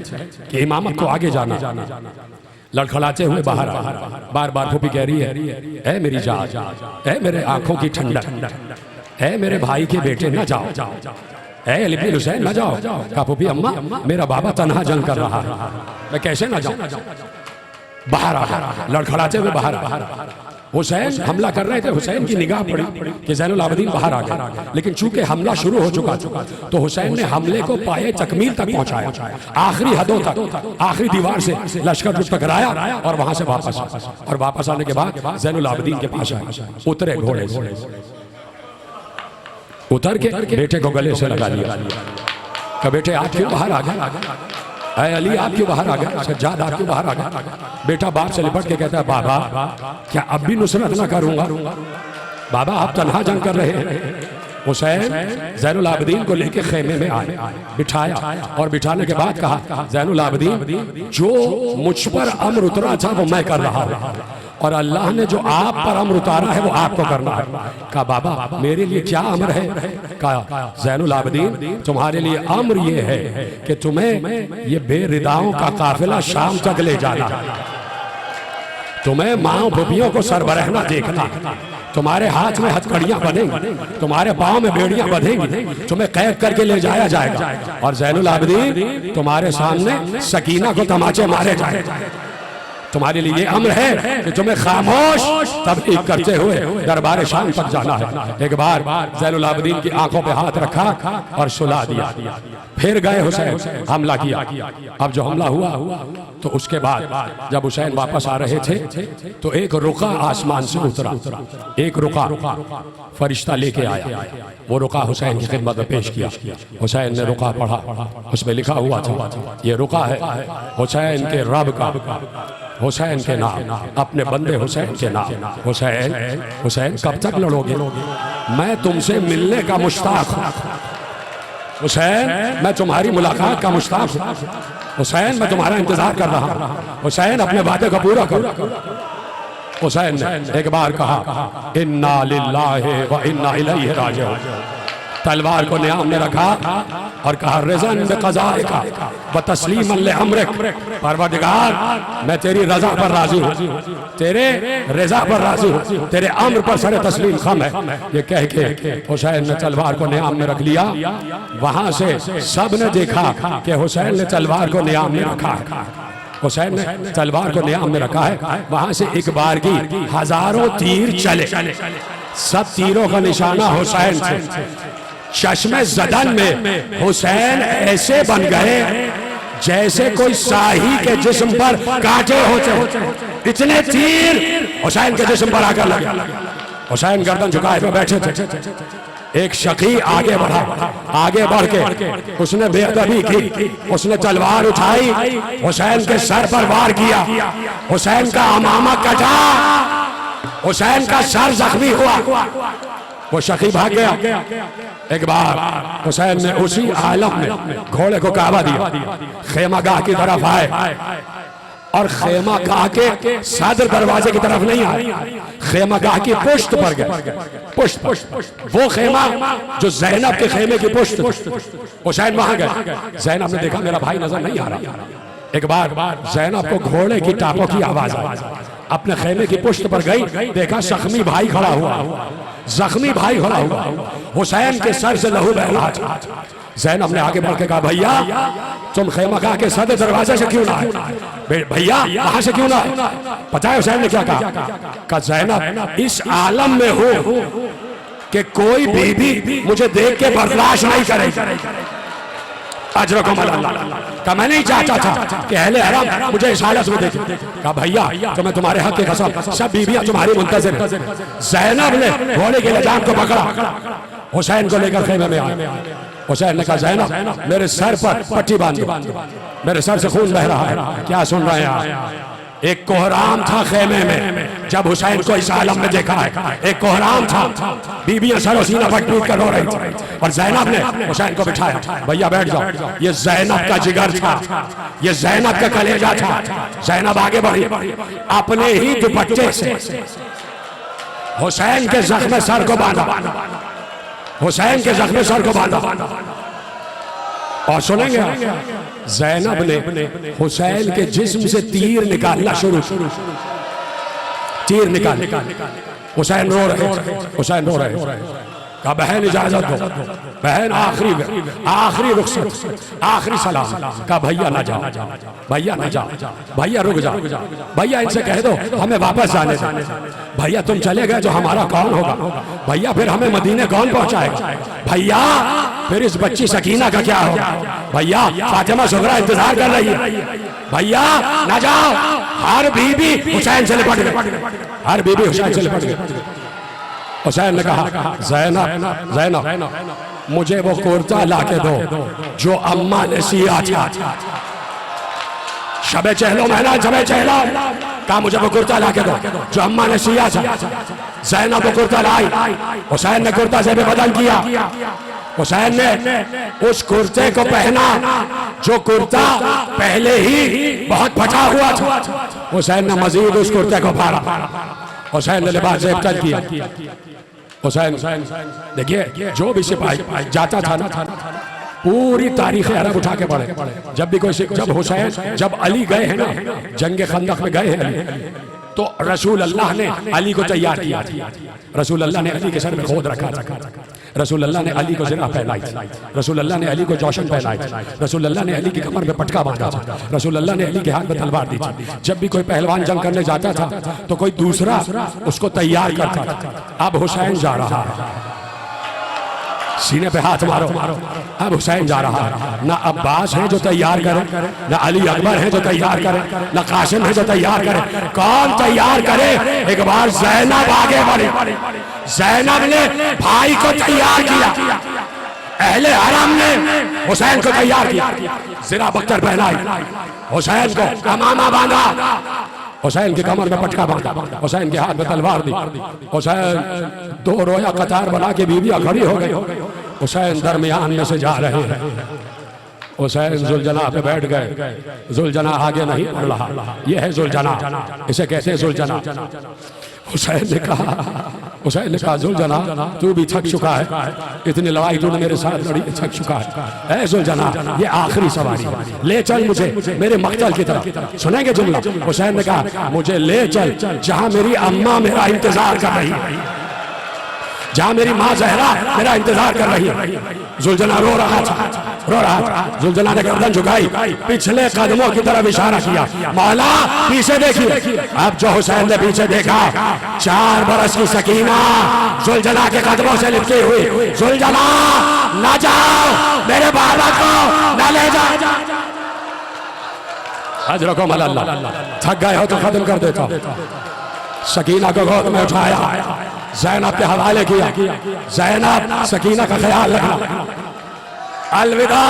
कि इमामत को आगे जाना। लड़खड़ाते हुए बाहर बार बार फूफी कह रही है, ऐ मेरी जान, ऐ मेरे आंखों की ठंडक, ऐ मेरे भाई के बेटे न जाओ, ऐ अली इब्न हुसैन न जाओ। कहा फूफी अम्मा मेरा बाबा तन्हा जंग कर रहा है, मैं कैसे न जाऊं। बाहर आ, लड़खड़ाते हुए बाहर। हुसैन हमला कर रहे थे, हुसैन की निगाह पड़ी कि ज़ैनुल आबिदीन बाहर आ गए, लेकिन चूंकि हमला शुरू हो चुका तो हुसैन ने हमले को पाए तकमील तक पहुंचाया, आखिरी हदों तक, आखिरी दीवार से लश्कर जो टकराया और वहां से वापस और वापस आने के बाद ज़ैनुल आबिदीन के पास आए, उतरे घोड़े से, उतर के बेटे को गले से लगा लिया। कहा बेटे आप क्यों बाहर आ गए, ऐ अली आप क्यों बाहर आ गए, सज्जाद आप क्यों बाहर आ गए। बेटा बाप से लिपट के कहता है बाबा क्या अब भी नुसरत ना करूंगा, बाबा आप तन्हा जंग कर रहे हैं। हुसैन ज़ैनुल आबिदीन को लेके खेमे में आए, बिठाया और बिठाने के बाद कहा ज़ैनुल आबिदीन जो मुझ पर अम्र उतरा था वो मैं कर रहा हूं और अल्लाह ने जो आप पर अम्र उतारा है वो आपको करना है। कहा बाबा मेरे लिए क्या अम्र है। कहा ज़ैनुल आबिदीन तुम्हारे लिए अम्र ये है कि तुम्हें ये बेरिदाओं का काफिला शाम तक ले जाना, तुम्हें माँ भूपियों को सरबराहना देखना, तुम्हारे हाथ में हथकड़ियां बनेंगी, तुम्हारे पाँव में बेड़ियां बंधेंगी, तुम्हें कैद करके ले जाया जाएगा और ज़ैनुल आबिदीन तुम्हारे सामने सकीना को तमाचे मारे जाएगा। तुम्हारे लिए ये अम्र है कि तुम्हें खामोश तबलीग करते हुए दरबार शाम तक जाना है। एक बार ज़ैनुल आबिदीन की आंखों पे हाथ रखा और सुला दिया, फिर गए हुसैन, हमला किया। अब जो हमला हुआ तो उसके बाद जब हुसैन वापस आ रहे थे तो एक रुका आसमान से उतरा, एक रुका फरिश्ता लेके आया, वो रुका हुसैन की खिदमत में पेश किया। हुसैन ने रुका पढ़ा, उसमें लिखा हुआ था ये रुका है हुसैन के रब का, हुसैन के नाम, अपने बंदे हुसैन के नाम। हुसैन हुसैन कब तक लड़ोगे, मैं तुमसे मिलने का मुश्ताक हूँ। हुसैन मैं तुम्हारी मुलाकात का मुश्ताक हूँ। हुसैन मैं तुम्हारा इंतजार कर रहा हूँ। हुसैन अपने वादे को पूरा करो। हुसैन ने एक बार कहा इन्ना लिल्लाहि व इन्ना इलैहि राजिऊन, तलवार को नियाम में रखा और कहा रिज़न बिक़ज़ाइका व तस्लीमन लिअम्रिक, परवरदिगार मैं तेरी रजा पर राजी हूँ, तेरे रजा पर राजी हूँ, तेरे अम्र पर सरे तस्लीम खम है। ये कह के हुसैन ने तलवार को नियाम में रख लिया। वहां से सब ने देखा कि हुसैन ने तलवार को नियाम में रखा है, हुसैन ने तलवार को नियाम में रखा है। वहां से एक बार की हजारों तीर चले, सब तीरों का निशाना हुसैन से। चश्मे ज़दन में हुसैन ऐसे बन गए जैसे कोई शाही के जिस्म पर कांटे होते, इतने तीर हुसैन के जिस्म पर आकर लगे। हुसैन गर्दन झुकाए हुए बैठे थे। एक शकी आगे बढ़ा, आगे बढ़ के उसने बेअदबी की, उसने तलवार उठाई, हुसैन के सर पर वार किया, हुसैन का अमामा कटा, हुसैन का सर जख्मी हुआ, वो शकी भाग गया। एक बार हुसैन ने उसी आलम में घोड़े को काबा दिया, खेमागाह की तरफ आए और खेमागाह के सदर दरवाजे की तरफ नहीं आए, खेमागाह की पुश्त पर गए, पुश्त वो खेमा जो ज़ैनब के खेमे की पुश्त। हुसैन वहां गए, ज़ैनब ने देखा मेरा भाई नजर नहीं आ रहा। एक बार ज़ैनब को घोड़े की टापों की आवाज आई, अपने खेमे की पुश्त पर गई, देखा जख्मी भाई खड़ा हुआ, जख्मी भाई खड़ा हुआ, हुसैन के सर से लहू बह रहा था। ज़ैनब ने आगे बढ़ के कहा भैया तुम खेमागाह के सदर दरवाजे से क्यों ना आए, भैया वहां से क्यों ना आए। पता है हुसैन ने क्या कहा, ज़ैनब इस आलम में हो कि कोई बीबी मुझे देख के बर्दाश्त नहीं करेगी, अजरकुम अल्लाह। कहा मैं नहीं चाहता था कि अहले हरम मुझे इस हालत में देखे। कहा भैया तो मैं तुम्हारे हक की कसम, सब बीबियां तुम्हारी मुंतज़िर हैं। ज़ैनब ने घोड़े के लगाम को पकड़ा, हुसैन को लेकर खेमे में आए। हुसैन ने कहा ज़ैनब मेरे सर पर पट्टी बांध दो, मेरे सर से खून बह रहा है। क्या सुन रहे हैं आप? एक कोहराम था खेमे में, जब हुसैन को इस आलम में देखा है, एक कोहराम था, बीबियां सरो सीना पट पीट कर रो रही थी और ज़ैनब ने हुसैन को बिठाया, भैया बैठ जाओ। ये ज़ैनब का जिगर था, ये ज़ैनब का कलेजा था। ज़ैनब आगे बढ़ी, अपने ही दुपट्टे से हुसैन के जख्म सर को बांधा, हुसैन के जख्म सर को बांधा। और सुनेंगे ज़ैनब ने हुसैन के जिस्म से तीर निकालना शुरू, तीर निकाल। हुसैन रो रहे, हुसैन रो रहे। कहा बहन इजाजत दो, बहन आखिरी रुखसत, आखिरी सलाम। कहा भैया ना जाओ, भैया ना जाओ, भैया रुक जाओ, भैया इनसे कह दो हमें वापस जाने दो। भैया तुम चले गए तो हमारा कौन होगा? भैया फिर हमें मदीने कौन पहुंचाएगा? भैया फिर इस बच्ची सकीना का क्या होगा? भैया फातिमा सुगरा इंतजार कर रही है, भैया ना जाओ। हर बीबी हुसैन से लिपट गई, हर बीबी हुसैन से लिपट गई। हुसैन ने कहा ज़ैनब ज़ैनब मुझे वो कुर्ता ला के दो जो अम्मा ने सिया था। शबे चहलो महला शबे चहलो, कहा मुझे वो कुर्ता ला के दो जो अम्मा ने सिया था। ज़ैनब वो कुर्ता लाई, हुसैन ने कुर्ता से भी बदल किया। हुसैन ने उस कुर्ते को पहना जो कुर्ता पहले ही बहुत फटा हुआ था। हुसैन ने मजीद उस कुर्ते को फाड़ा, हुसैन ने लिबास से इफ्तार किया। हुसैन देखिए जो भी सिपाही जाता था ना, पूरी तारीख अरब उठा के पढ़े। जब भी कोई जब हुसैन जब अली गए हैं ना, जंग खंदक में गए हैं, तो रसूल अल्लाह ने अली को तैयार किया था। रसूल अल्लाह ने अली के सर में खोद रखा था, रसूल अल्लाह ने अली को ज़रा पहनाई, रसूल अल्लाह ने अली को जौशन पहनाई, रसूल अल्लाह ने अली की कमर में पटका बांधा था, रसूल अल्लाह ने अली के हाथ में तलवार दी थी। जब भी कोई पहलवान जंग करने जाता था तो कोई दूसरा उसको तैयार करता था। अब हुसैन जा रहा है, सीने पे हाथ मारो, अब हुसैन जा रहा है। ना अब्बास है जो तैयार करे, ना अली अकबर है जो तैयार करे, ना कासिम है जो तैयार करे। कौन तैयार करे? एक बार ज़ैनब आगे बढ़ी, ज़ैनब ने भाई को तैयार किया, अहले हरम ने हुसैन को तैयार किया, ज़रा बख्तर पहनाई, हुसैन को अमामा बांधा, हुसैन की कमर में पटका बांधा, हुसैन के हाथ में तलवार दी। हुसैन दो रोया कतार बना के बीवियां खड़ी हो गई, हुसैन दरमियान में से जा रहे हैं। हुसैन जुलजना पे बैठ गए, जुलजना आगे नहीं बढ़ रहा, ये है जुलजना, इसे कहते हैं जुलजना। हुसैन ने कहा जुलजना तू भी थक चुका है, इतनी लड़ाई तूने मेरे साथ लड़ी, थक चुका है। ऐ जुलजना ये आखिरी सवारी, ले चल मुझे मेरे मक्तल की तरफ। सुनेंगे जुमला? हुसैन ने कहा मुझे ले चल जहां मेरी अम्मा मेरा इंतजार कर रही है, जहां मेरी माँ ज़हरा मेरा इंतजार कर रही है। जुलजना रो रहा था। जुलजना ने गर्दन झुकाई, पिछले कदमों की तरफ इशारा किया, मौला पीछे देखिए। अब जो हुसैन ने पीछे देखा, 4 बरस की सकीना जुलजना के कदमों से लिपटी हुई। जुलजना ना जाओ, मेरे बाबा को ना ले जाओ। अजरको मल्लाह, थक गए हो तो खत्म कर देता। सकीना को गोद में उठाया, ज़ैनब के हवाले किया। ज़ैनब सकीना का ख्याल रखना, अलविदा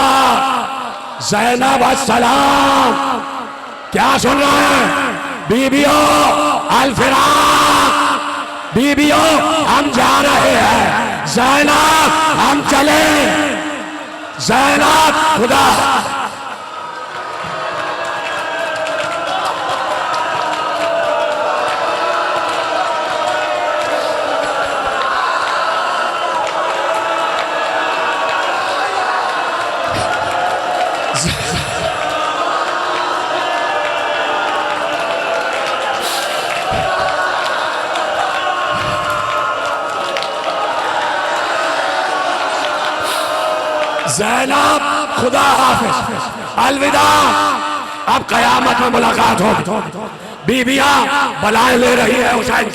ज़ैनब अस्सलाम। क्या सुन रहे हैं बीबियों? अलफिराक, बीबियों हम जा रहे हैं, ज़ैनब हम चले, ज़ैनब खुदा। ज़ैनब खुदा हाफिज, अलविदा, अब कयामत में मुलाकात होगी। बीबियां बलाएं ले रही है हुसैन,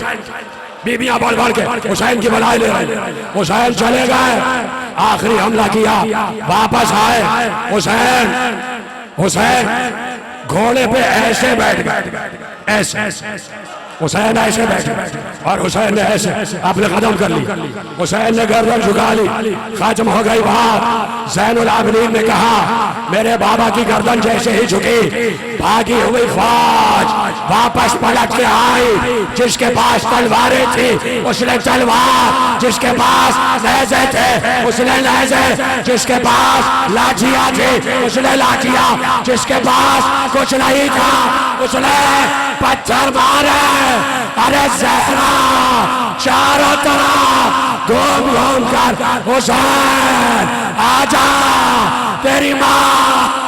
बीबियां बढ़ बढ़ के हुसैन की बलाएं ले रही है। हुसैन चले गए, आखिरी हमला किया, वापस आए। हुसैन घोड़े पे ऐसे बैठ गए, ऐसे हुसैन ऐसे बैठे और हुसैन ने ऐसे अपने कदम कर ली, हुसैन ने गर्दन झुका ली, खत्म हो गई बात। ज़ैनुल आबिदीन ने कहा मेरे बाबा की गर्दन जैसे ही झुकी, भागी हुई फौज वापस पलट के आई। जिसके पास तलवारें थी उसने तलवार, जिसके पास नेज़े थे उसने नेज़े, जिसके पास लाठियां थी उसने लाठियां, जिसके पास कुछ नहीं था उसने पत्थर मारे। अरे ज़हरा चारों तरफ घूम घूम कर हुसैन आजा, तेरी माँ